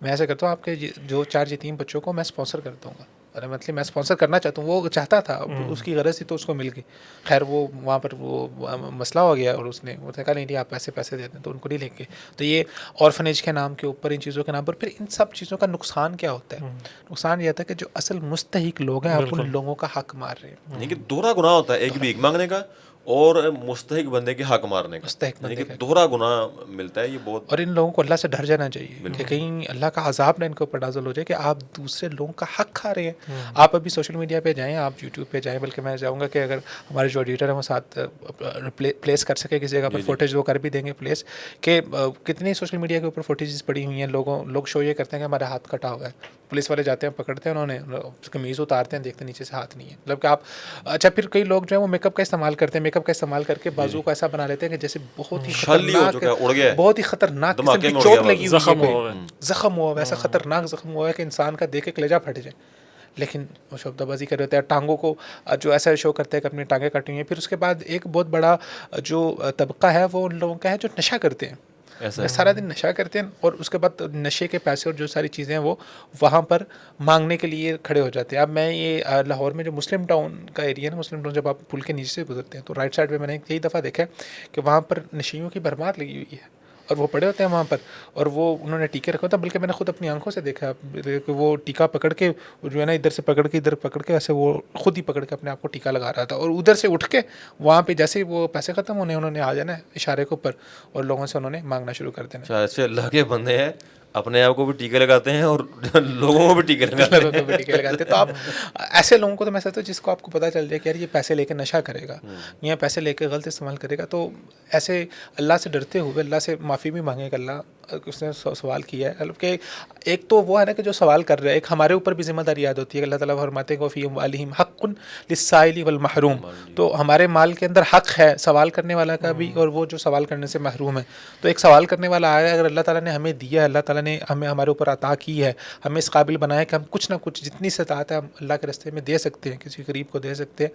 میں ایسا کرتا ہوں آپ کے جو 4 یتیم بچوں کو میں اسپانسر کر دوں گا، مطلب میں اسپانسر کرنا چاہتا ہوں، وہ چاہتا تھا، اس کی غرض تھی تو اس کو مل گئی۔ خیر وہ وہاں پر وہ مسئلہ ہو گیا اور اس نے کہا نہیں آپ پیسے دیتے ہیں تو ان کو نہیں لیں گے۔ تو یہ آرفنیج کے نام کے اوپر، ان چیزوں کے نام پر، پھر ان سب چیزوں کا نقصان کیا ہوتا ہے؟ نقصان یہ ہوتا ہے کہ جو اصل مستحق لوگ ہیں آپ ان لوگوں کا حق مار رہے ہیں۔ یعنی کہ دوہرا گناہ ہوتا ہے، ایک بھیک مانگنے کا اور مستحق بندے کے حق مارنے کا، یعنی کہ دوہرا گناہ ملتا ہے یہ بہت۔ اور ان لوگوں کو اللہ سے ڈر جانا چاہیے کہ کہیں اللہ کا عذاب نہ ان کے اوپر نازل ہو جائے کہ آپ دوسرے لوگوں کا حق کھا رہے ہیں۔ آپ ابھی سوشل میڈیا پہ جائیں، آپ یوٹیوب پہ جائیں، بلکہ میں چاہوں گا کہ اگر ہمارے جو ایڈیٹر ہیں وہ ساتھ پلیس کر سکے کسی جگہ پر فوٹیج، وہ کر بھی دیں گے پلیس، کہ کتنی سوشل میڈیا کے اوپر فوٹیجز پڑی ہوئی ہیں، لوگ شو یہ کرتے ہیں کہ ہمارا ہاتھ کٹا ہوا ہے، پولیس والے جاتے ہیں پکڑتے ہیں، انہوں نے قمیض اتارتے ہیں، دیکھتے نیچے سے ہاتھ نہیں ہے، مطلب کہ آپ اچھا پھر کئی لوگ جو ہیں وہ میک اپ کا استعمال کرتے ہیں، میک اپ کا استعمال کر کے بازو کو ایسا بنا لیتے ہیں کہ جیسے بہت ہی خطرناک قسم کی چوٹ لگی ہوئی ہے، زخم ہوا، ویسا خطرناک زخم ہوا ہے کہ انسان کا دیکھ کے کلیجہ پھٹ جائے، لیکن وہ شبدہ بازی کر رہے ہوتے ہیں، ٹانگوں کو جو ایسا شو کرتے ہیں کہ اپنی ٹانگیں کٹی ہوئی ہیں۔ پھر اس کے بعد ایک بہت بڑا جو طبقہ ہے وہ ان لوگوں کا ہے جو نشہ کرتے ہیں، سارا دن نشہ کرتے ہیں، اور اس کے بعد نشے کے پیسے اور جو ساری چیزیں ہیں وہ وہاں پر مانگنے کے لیے کھڑے ہو جاتے ہیں۔ اب میں یہ لاہور میں جو مسلم ٹاؤن کا ایریا ہے نا، مسلم ٹاؤن جب آپ پل کے نیچے سے گزرتے ہیں تو رائٹ سائڈ پہ میں نے کئی دفعہ دیکھا ہے کہ وہاں پر نشیوں کی بھرمار لگی ہوئی ہے، اور وہ پڑے ہوتے ہیں وہاں پر، اور وہ انہوں نے ٹیکے رکھا ہوتا ہے، بلکہ میں نے خود اپنی آنکھوں سے دیکھا کہ وہ ٹیکا پکڑ کے جو ہے نا ادھر سے پکڑ کے ادھر پکڑ کے ایسے وہ خود ہی پکڑ کے اپنے آپ کو ٹیکا لگا رہا تھا، اور ادھر سے اٹھ کے وہاں پہ جیسے وہ پیسے ختم ہونے انہوں نے آ جانا اشارے کے اوپر اور لوگوں سے انہوں نے مانگنا شروع کر دینا۔ ایسے اللہ کے بندے ہیں، اپنے آپ کو بھی ٹیکے لگاتے ہیں اور لوگوں کو بھی ٹیکے لگاتے ہیں۔ تو آپ ایسے لوگوں کو تو میں سمجھتا ہوں جس کو آپ کو پتہ چل جائے کہ یار یہ پیسے لے کے نشہ کرے گا یا پیسے لے کے غلط استعمال کرے گا، تو ایسے اللہ سے ڈرتے ہوئے اللہ سے معافی بھی مانگے کہ اللہ اس نے سوال کیا ہے کہ ایک تو وہ ہے نا کہ جو سوال کر رہا ہے، ایک ہمارے اوپر بھی ذمہ داری یاد ہوتی ہے کہ اللہ تعالیٰ فرماتے ہیں کہ فی اموالہم حق للسائل والمحروم، تو ہمارے مال کے اندر حق ہے سوال کرنے والا کا بھی اور وہ جو سوال کرنے سے محروم ہے۔ تو ایک سوال کرنے والا آیا، اگر اللہ تعالیٰ نے ہمیں دیا ہے، اللہ تعالیٰ نے ہمیں ہمارے اوپر عطا کی ہے، ہمیں اس قابل بنایا کہ ہم کچھ نہ کچھ جتنی استطاعت ہے ہم اللہ کے راستے میں دے سکتے ہیں، کسی غریب کو دے سکتے ہیں،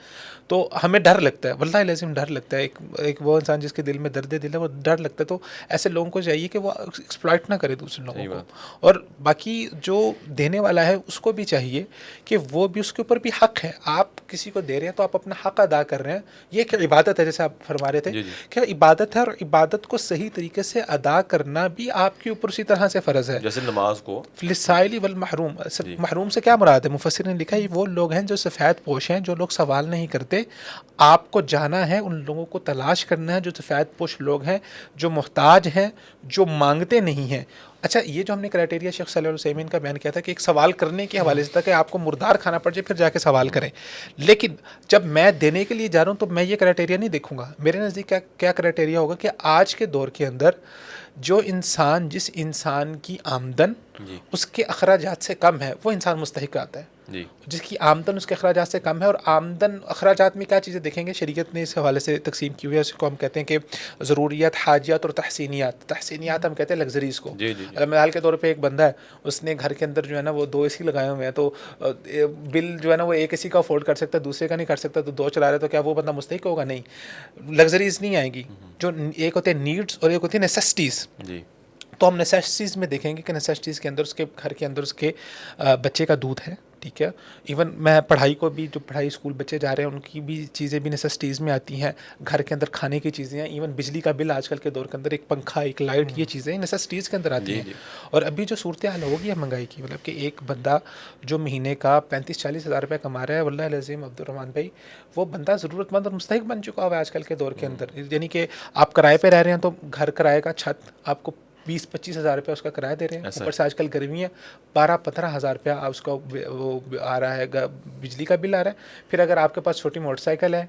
تو ہمیں ڈر لگتا ہے، واللہ لازم ڈر لگتا ہے۔ ایک وہ انسان جس کے دل میں درد دل ہے وہ ڈر لگتا ہے، تو ایسے لوگوں کو چاہیے کہ وہ ایکسپلائٹ نہ کرے دوسرے لوگوں کو، اور باقی جو دینے والا ہے اس کو بھی چاہیے کہ وہ بھی، اس کے اوپر بھی حق ہے، آپ کسی کو دے رہے ہیں تو آپ اپنا حق ادا کر رہے ہیں، یہ ایک عبادت ہے، جیسے آپ فرما رہے تھے کہ عبادت ہے، اور عبادت کو صحیح طریقے سے ادا کرنا بھی آپ کے اوپر اسی طرح سے فرض ہے. جیسے نماز کو للسائل والمحروم. محروم سے کیا مراد ہے؟ مفسرین نے لکھا ہے وہ لوگ ہیں جو سفید پوش ہیں, جو لوگ سوال نہیں کرتے. آپ کو جانا ہے, ان لوگوں کو تلاش کرنا ہے جو سفید پوش لوگ ہیں, جو محتاج ہیں, جو مانگتے نہیں ہیں. اچھا, یہ جو ہم نے کرائٹیریا شیخ صلی اللہ علیہ وسلم کا بیان کیا تھا کہ ایک سوال کرنے کے حوالے سے تھا کہ آپ کو مردار کھانا پڑ جائے پھر جا کے سوال کریں, لیکن جب میں دینے کے لیے جا رہا ہوں تو میں یہ کرائٹیریا نہیں دیکھوں گا. میرے نزدیک کیا کرائٹیریا ہوگا کہ آج کے دور کے اندر جو انسان, جس انسان کی آمدن اس کے اخراجات سے کم ہے, وہ انسان مستحق آتا ہے. جس کی آمدن اس کے اخراجات سے کم ہے, اور آمدن اخراجات میں کیا چیزیں دیکھیں گے, شریعت نے اس حوالے سے تقسیم کی ہوئی ہے. اس کو ہم کہتے ہیں کہ ضروریات, حاجیات اور تحسینیات. تحسینیات ہم کہتے ہیں لگژریز کو. مثال کے طور پہ ایک بندہ ہے, اس نے گھر کے اندر جو ہے نا وہ 2 AC لگائے ہوئے ہیں, تو بل جو ہے نا وہ ایک AC کا افورڈ کر سکتا ہے, دوسرے کا نہیں کر سکتا, تو 2 چلا رہا ہے, تو کیا وہ بندہ مستحق ہوگا؟ نہیں, لگژریز نہیں آئیں گی. جو ایک ہوتے ہیں نیڈس اور ایک ہوتی ہے نیسیسٹیز. تو ہم نیسیسٹیز میں دیکھیں گے کہ نیسیسٹیز کے اندر اس کے گھر کے اندر اس کے بچے کا دودھ ہے, ٹھیک ہے. ایون میں پڑھائی کو بھی, جو پڑھائی اسکول بچے جا رہے ہیں ان کی بھی چیزیں بھی نیسیسٹیز میں آتی ہیں. گھر کے اندر کھانے کی چیزیں ہیں, ایون بجلی کا بل آج کل کے دور کے اندر, ایک پنکھا, ایک لائٹ, یہ چیزیں نیسیسٹیز کے اندر آتی ہیں. اور ابھی جو صورتحال ہوگی ہے مہنگائی کی, مطلب کہ ایک بندہ جو مہینے کا 35-40 ہزار روپے کما رہا ہے, واللہ العظیم عبد الرحمن بھائی, وہ بندہ ضرورت مند اور مستحق بن چکا ہوا ہے آج کل کے دور کے اندر. یعنی کہ آپ کرائے پہ رہ رہے ہیں تو گھر کرائے کا چھت آپ کو 20-25 ہزار روپے اس کا کرایہ دے رہے ہیں. اوپر سے آج کل گرمی ہے, 12-15 ہزار روپیہ اس کا وہ آ رہا ہے, بجلی کا بل آ رہا ہے. پھر اگر آپ کے پاس چھوٹی موٹر سائیکل ہے,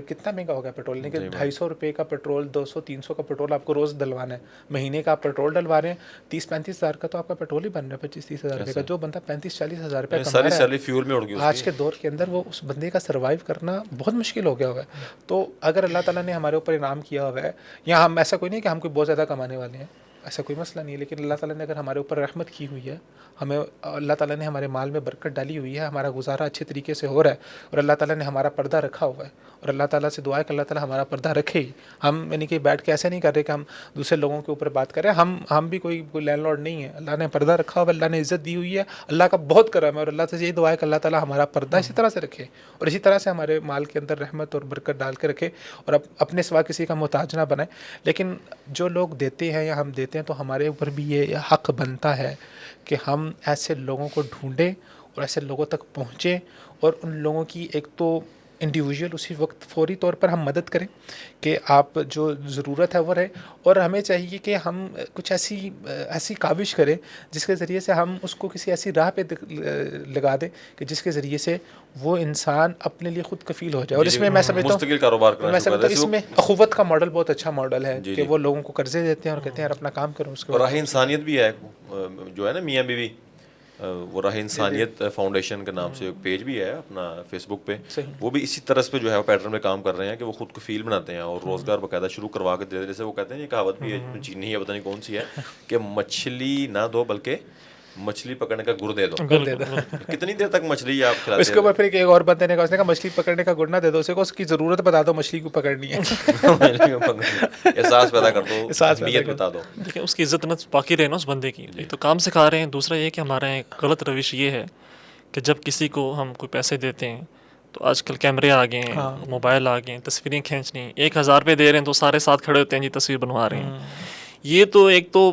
کتنا مہنگا ہوگا پیٹرول, نہیں کہ 250 روپے کا پیٹرول, 200-300 کا پیٹرول آپ کو روز ڈلوانا ہے. مہینے کا آپ پیٹرول ڈلوا رہے ہیں, 30-35 ہزار کا تو آپ کا پیٹرول ہی بن رہا ہے, 25-30 ہزار روپے کا. جو بندہ 35-40 ہزار روپے کما رہا ہے آج کے دور کے اندر, وہ اس بندے کا سروائیو کرنا بہت مشکل ہو گیا ہوا ہے. تو اگر اللہ تعالیٰ نے ہمارے اوپر انعام کیا ہوا ہے, یا ہم ایسا کوئی نہیں کہ ہم کوئی بہت زیادہ کمانے والے ہیں, ایسا کوئی مسئلہ نہیں ہے, لیکن اللہ تعالیٰ نے اگر ہمارے اوپر رحمت کی ہوئی ہے, ہمیں اللہ تعالیٰ نے ہمارے مال میں برکت ڈالی ہوئی ہے, ہمارا گزارا اچھے طریقے سے ہو رہا ہے, اور اللہ تعالیٰ نے ہمارا پردہ رکھا ہوا ہے, اور اللہ تعالیٰ سے دعا ہے کہ اللہ تعالیٰ ہمارا پردہ رکھے. ہم یعنی کہ بیٹھ کے ایسے نہیں کر رہے کہ ہم دوسرے لوگوں کے اوپر بات کریں, ہم بھی کوئی لینڈ لارڈ نہیں ہے. اللہ نے پردہ رکھا ہوا ہے, اللہ نے عزت دی ہوئی ہے, اللہ کا بہت کرم ہے, اور اللہ سے یہی دعا ہے کہ اللہ تعالیٰ ہمارا پردہ اسی طرح سے رکھے, اور اسی طرح سے ہمارے مال کے اندر رحمت اور برکت ڈال کے رکھے, اور اپنے سوا کسی کا محتاج نہ بنائے. لیکن جو لوگ دیتے ہیں یا ہم دیتے ہیں, تو ہمارے اوپر بھی یہ حق بنتا ہے کہ ہم ایسے لوگوں کو ڈھونڈیں اور ایسے لوگوں تک پہنچیں, اور ان لوگوں کی ایک تو انڈیویجول اسی وقت فوری طور پر ہم مدد کریں کہ آپ جو ضرورت ہے وہ رہے, اور ہمیں چاہیے کہ ہم کچھ ایسی کاوش کریں جس کے ذریعے سے ہم اس کو کسی ایسی راہ پہ لگا دیں کہ جس کے ذریعے سے وہ انسان اپنے لیے خود کفیل ہو جائے. اور اس میں میں سمجھتا ہوں اس میں اخوت کا ماڈل بہت اچھا ماڈل ہے کہ وہ لوگوں کو قرضے دیتے ہیں اور کہتے ہیں یار اپنا کام کرو. اس کو راہ انسانیت بھی ہے, جو ہے نا میاں بیوی, وہ راہ انسانیت فاؤنڈیشن کے نام سے ایک پیج بھی ہے اپنا فیس بک پہ, وہ بھی اسی طرح پہ جو ہے پیٹرن میں کام کر رہے ہیں کہ وہ خود کو فیل بناتے ہیں اور روزگار باقاعدہ شروع کروا کے دیتے. جیسے وہ کہتے ہیں, یہ کہاوت بھی ہے چینی ہے, پتہ نہیں کون سی ہے, کہ مچھلی نہ دو بلکہ مچھلی پکڑنے کا گر دے دو. کتنی دیر تک مچھلی آپ کھلاتے ہیں؟ اس کے اوپر پھر ایک اور بندے نے کہا مچھلی پکڑنے کا گر نہ دے دو, اسے کو اس کی ضرورت بتا دو, مچھلی کو پکڑنی ہے, احساس پیدا کر دو, اہمیت بتا دو. دیکھیں اس کی عزت نہ باقی رہے نا اس بندے کی. ایک تو کام سکھا رہے ہیں, دوسرا یہ کہ ہمارا ایک غلط روش یہ ہے کہ جب کسی کو ہم کوئی پیسے دیتے ہیں تو آج کل کیمرے آ گئے ہیں, موبائل آ گئے ہیں, تصویریں کھینچنی, 1000 روپے دے رہے ہیں تو سارے ساتھ کھڑے ہوتے ہیں جی تصویر بنوا رہے ہیں. یہ تو ایک تو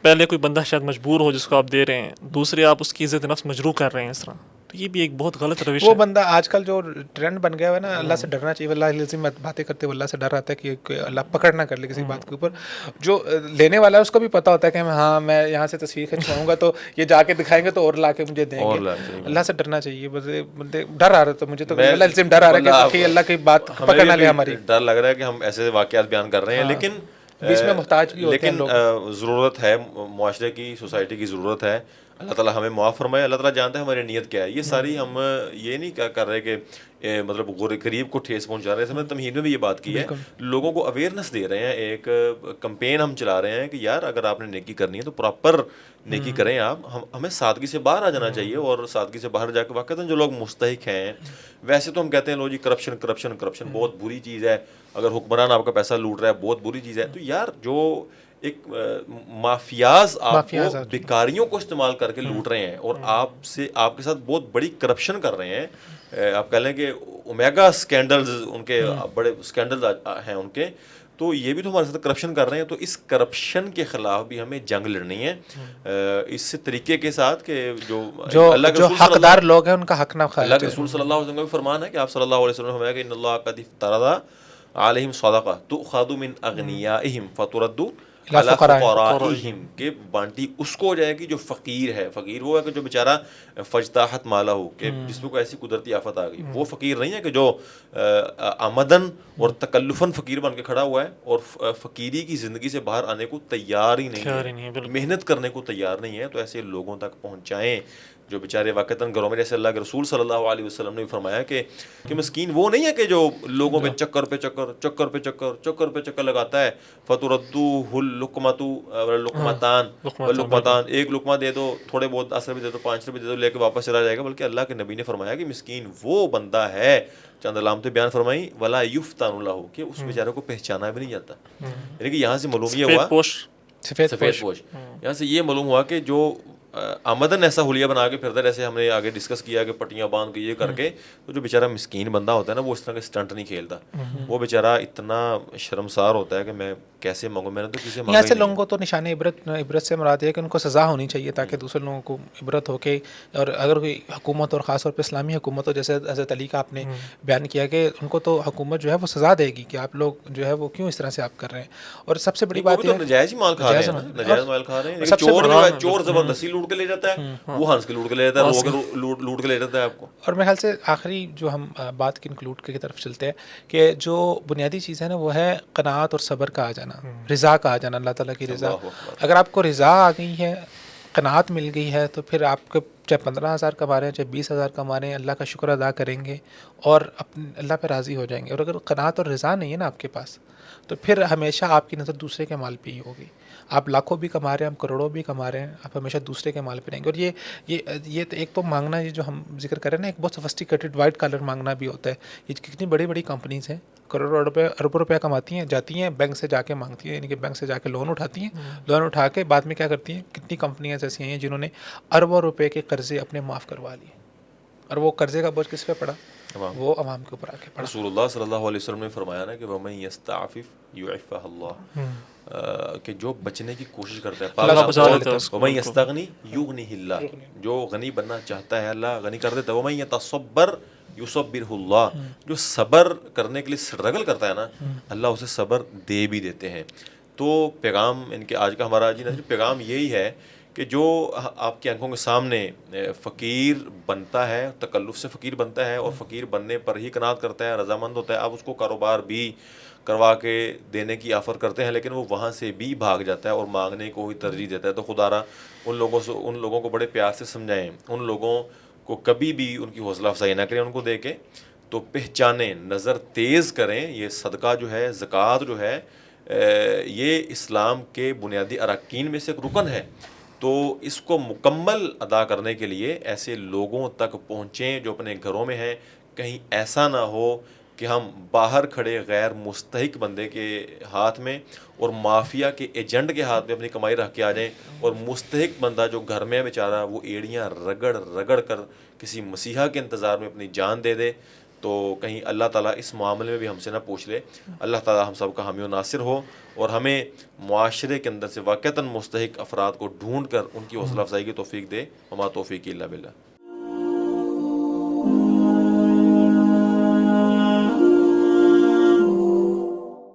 پہلے کوئی بندہ شاید مجبور ہو جس کو آپ دے رہے ہیں, دوسرے آپ اس کی عزت نفس مجروح کر رہے ہیں اس طرح, تو یہ بھی ایک بہت غلط روش ہے. وہ بندہ آج کل جو ٹرینڈ بن گیا ہے نا, اللہ سے ڈرنا چاہیے. اللہ لازم باتیں کرتے ہوئے اللہ سے ڈر آتا ہے کہ اللہ پکڑ نہ کر لے کسی بات کے اوپر. جو لینے والا ہے اس کو بھی پتہ ہوتا ہے کہ ہاں میں یہاں سے تصویر کھنچواؤں گا تو یہ جا کے دکھائیں گے تو اور لا کے مجھے دیں گے. اللہ سے ڈرنا چاہیے. بندے ڈر آ رہا تھا مجھے, تو اللہ لازم ڈر آ رہا ہے کہ اللہ کی بات پکڑ نہ لے ہماری. ڈر لگ رہا ہے کہ ہم ایسے واقعات بیان کر رہے ہیں لیکن بیچ میں محتاج بھی ہوتے ہیں لوگ. لیکن ضرورت ہے, معاشرے کی, سوسائٹی کی ضرورت ہے. اللہ تعالیٰ ہمیں معاف فرمائے. اللہ تعالیٰ جانتا ہے ہماری نیت کیا ہے. یہ ساری ہم یہ نہیں کر رہے کہ مطلب غریب کو ٹھیس پہنچا رہے ہیں. ہم نے تمہید میں بھی یہ بات کی ہے, لوگوں کو اویئرنیس دے رہے ہیں. ایک کمپین ہم چلا رہے ہیں کہ یار اگر آپ نے نیکی کرنی ہے تو پراپر نیکی کریں. آپ ہمیں سادگی سے باہر آ جانا چاہیے, اور سادگی سے باہر جا کے واقعہ جو لوگ مستحق ہیں. ویسے تو ہم کہتے ہیں لو جی کرپشن کرپشن کرپشن بہت بری چیز ہے, اگر حکمران آپ کا پیسہ لوٹ رہا ہے بہت بری چیز ہے. تو یار جو ایک مافیاز آپ کو بیکاریوں کو استعمال کر کے لوٹ رہے ہیں اور آپ کے ساتھ بہت بڑی کرپشن کر رہے ہیں. آپ کہہ لیں کہ اومیگا اسکینڈلز ان کے بڑے اسکینڈلز ہیں ان کے, تو یہ بھی تو ہمارے ساتھ کرپشن کر رہے ہیں. تو اس کرپشن کے خلاف بھی ہمیں جنگ لڑنی ہے اس طریقے کے ساتھ کہ جو اللہ کے حقدار لوگ ہیں ان کا حق نہ خواہ. اللہ کے رسول صلی اللہ علیہ وسلم کا بھی فرمان ہے کہ آپ صلی اللہ علیہ وسلم نے فرمایا کہ ان اللہ قد افترض علیہم صدقہ تؤخذ من اغنیائہم فترد علی فقرائہم، کہ بانٹی اس کو ہو جائے گی جو فقیر ہے. فقیر وہ ہے کہ جو بیچارہ فجتاحت مالہ ہو، کہ جس کو ایسی قدرتی آفت آ گئی. وہ فقیر نہیں ہے کہ جو آمدن اور تکلفاً فقیر بن کے کھڑا ہوا ہے اور فقیری کی زندگی سے باہر آنے کو تیار ہی نہیں ہے، محنت کرنے کو تیار نہیں ہے. تو ایسے لوگوں تک پہنچائیں جو بیچارے واقعتاً گھروں میں، جیسے اللہ کے رسول صلی اللہ علیہ وسلم نے بھی فرمایا کہ مسکین وہ نہیں ہے کہ جو لوگوں پہ چکر پہ چکر چکر پہ چکر چکر پہ چکر لگاتا ہے. فَتُرَدُّهُ الْلُقْمَةُ وَاللُّقْمَتَانِ، ایک لقمہ دے دو، تھوڑے بہت 10 روپے دے دو، 5 روپے دے دو، لے کے واپس چلا جائے گا. بلکہ اللہ کے نبی نے فرمایا کہ مسکین وہ بندہ ہے، چند علامتیں بیان فرمائی، وَلَا يُفْتَنُ لَهُ، کہ اس بیچارے کو پہچانا بھی نہیں جاتا. یعنی کہ یہاں سے معلوم یہ ہوا، سفید پوش، یہاں سے یہ معلوم ہوا کہ جو آمدن ایسا حلیہ بنا کے پھرتا ہے، جیسے ہم نے آگے ڈسکس کیا کہ پٹیاں باندھ کے یہ کر کے، تو جو بیچارہ مسکین بندہ ہوتا ہے نا، وہ اس طرح کے اسٹنٹ نہیں کھیلتا. وہ بیچارہ اتنا شرمسار ہوتا ہے کہ میں کیسے مانگوں، میں نے تو کسی مانگا. یہاں سے لوگوں کو تو نشان عبرت سے مراد ہے کہ ان کو سزا ہونی چاہیے تاکہ دوسرے لوگوں کو عبرت ہو کے، اور اگر کوئی حکومت اور خاص طور پہ اسلامی حکومت ہو، جیسے حضرت علی کا آپ نے بیان کیا کہ ان کو تو حکومت جو ہے وہ سزا دے گی کہ آپ لوگ جو ہے وہ کیوں اس طرح سے آپ کر رہے ہیں. اور سب سے بڑی بات ہے نجائز ہی مال کھا رہے ہیں، نجائز مال کھا رہے ہیں. چور زبردستی لوٹ کے لے جاتا ہے، وہ ہنس کے لوٹ کے لے جاتا ہے، لوٹ کے لے جاتا ہے آپ کو. اور میرے خیال سے آخری جو ہم بات کی انکلوڈ کی طرف چلتے ہیں کہ جو بنیادی چیز ہے نا وہ ہے قناعت اور صبر کا آ جانا، رضا کا آ جانا، اللہ تعالیٰ کی رضا. اگر آپ کو رضا آ گئی ہے، قناعت مل گئی ہے، تو پھر آپ کو چاہے 15,000 کما رہے ہیں، چاہے 20,000 کما رہے ہیں، اللہ کا شکر ادا کریں گے اور اللہ پہ راضی ہو جائیں گے. اور اگر قناعت اور رضا نہیں ہے نا آپ کے پاس، تو پھر ہمیشہ آپ کی نظر دوسرے کے مال پہ ہی ہوگی. آپ لاکھوں بھی کما رہے ہیں، آپ کروڑوں بھی کما رہے ہیں، آپ ہمیشہ دوسرے کے مال پہ رہیں گے. اور یہ ایک تو مانگنا، یہ جو ہم ذکر کریں نا، ایک بہت سفسٹیکیٹڈ وائٹ کالر مانگنا بھی ہوتا ہے. یہ کتنی بڑی بڑی کمپنیز ہیں، کروڑوں روپے اربوں روپیہ کماتی ہیں، جاتی ہیں بینک سے جا کے مانگتی ہیں، یعنی کہ بینک سے جا کے لون اٹھاتی ہیں، لون اٹھا کے بعد میں کیا کرتی ہیں. کتنی کمپنیاں ایسی ہیں جنہوں نے اربوں روپے کے قرضے اپنے معاف کروا لیے، اور وہ قرضے کا بوجھ کس پہ پڑا؟ وہ عوام کے اوپر آ کے پڑا. رسول اللہ صلی اللہ علیہ وسلم نے فرمایا نا کہ وَمَن يَسْتَعْفِفْ يُعِفَّهُ اللَّهُ، کہ جو بچنے کی کوشش کرتا ہے وَمَن يَسْتَغْنِ يُغْنِهِ اللَّهُ، جو غنی بننا چاہتا ہے اللہ غنی کر دیتا ہے. وَمَن يَتَصَبَّرْ يُصَبِّرْهُ اللَّهُ، جو صبر کرنے کے لیے اسٹرگل کرتا ہے نا، اللہ اسے صبر دے بھی دیتے ہیں. تو پیغام ان کے آج کا ہمارا پیغام یہی ہے کہ جو آپ کی آنکھوں کے سامنے فقیر بنتا ہے، تکلف سے فقیر بنتا ہے اور فقیر بننے پر ہی قناعت کرتا ہے، رضامند ہوتا ہے، آپ اس کو کاروبار بھی کروا کے دینے کی آفر کرتے ہیں، لیکن وہ وہاں سے بھی بھاگ جاتا ہے اور مانگنے کو ہی ترجیح دیتا ہے. تو خدا را ان لوگوں کو بڑے پیار سے سمجھائیں، ان لوگوں کو کبھی بھی ان کی حوصلہ افزائی نہ کریں، ان کو دے کے تو پہچانیں، نظر تیز کریں. یہ صدقہ جو ہے، زکوٰۃ جو ہے، یہ اسلام کے بنیادی اراکین میں سے ایک رکن ہے. تو اس کو مکمل ادا کرنے کے لیے ایسے لوگوں تک پہنچیں جو اپنے گھروں میں ہیں. کہیں ایسا نہ ہو کہ ہم باہر کھڑے غیر مستحق بندے کے ہاتھ میں اور مافیا کے ایجنٹ کے ہاتھ میں اپنی کمائی رکھ کے آ جائیں، اور مستحق بندہ جو گھر میں بیچارہ وہ ایڑیاں رگڑ رگڑ کر کسی مسیحا کے انتظار میں اپنی جان دے دے. تو کہیں اللہ تعالیٰ اس معاملے میں بھی ہم سے نہ پوچھ لے. اللہ تعالیٰ ہم سب کا حامی و ناصر ہو اور ہمیں معاشرے کے اندر سے واقعتاً مستحق افراد کو ڈھونڈ کر ان کی حوصلہ افزائی کی توفیق دے. وما توفیقی الا باللہ.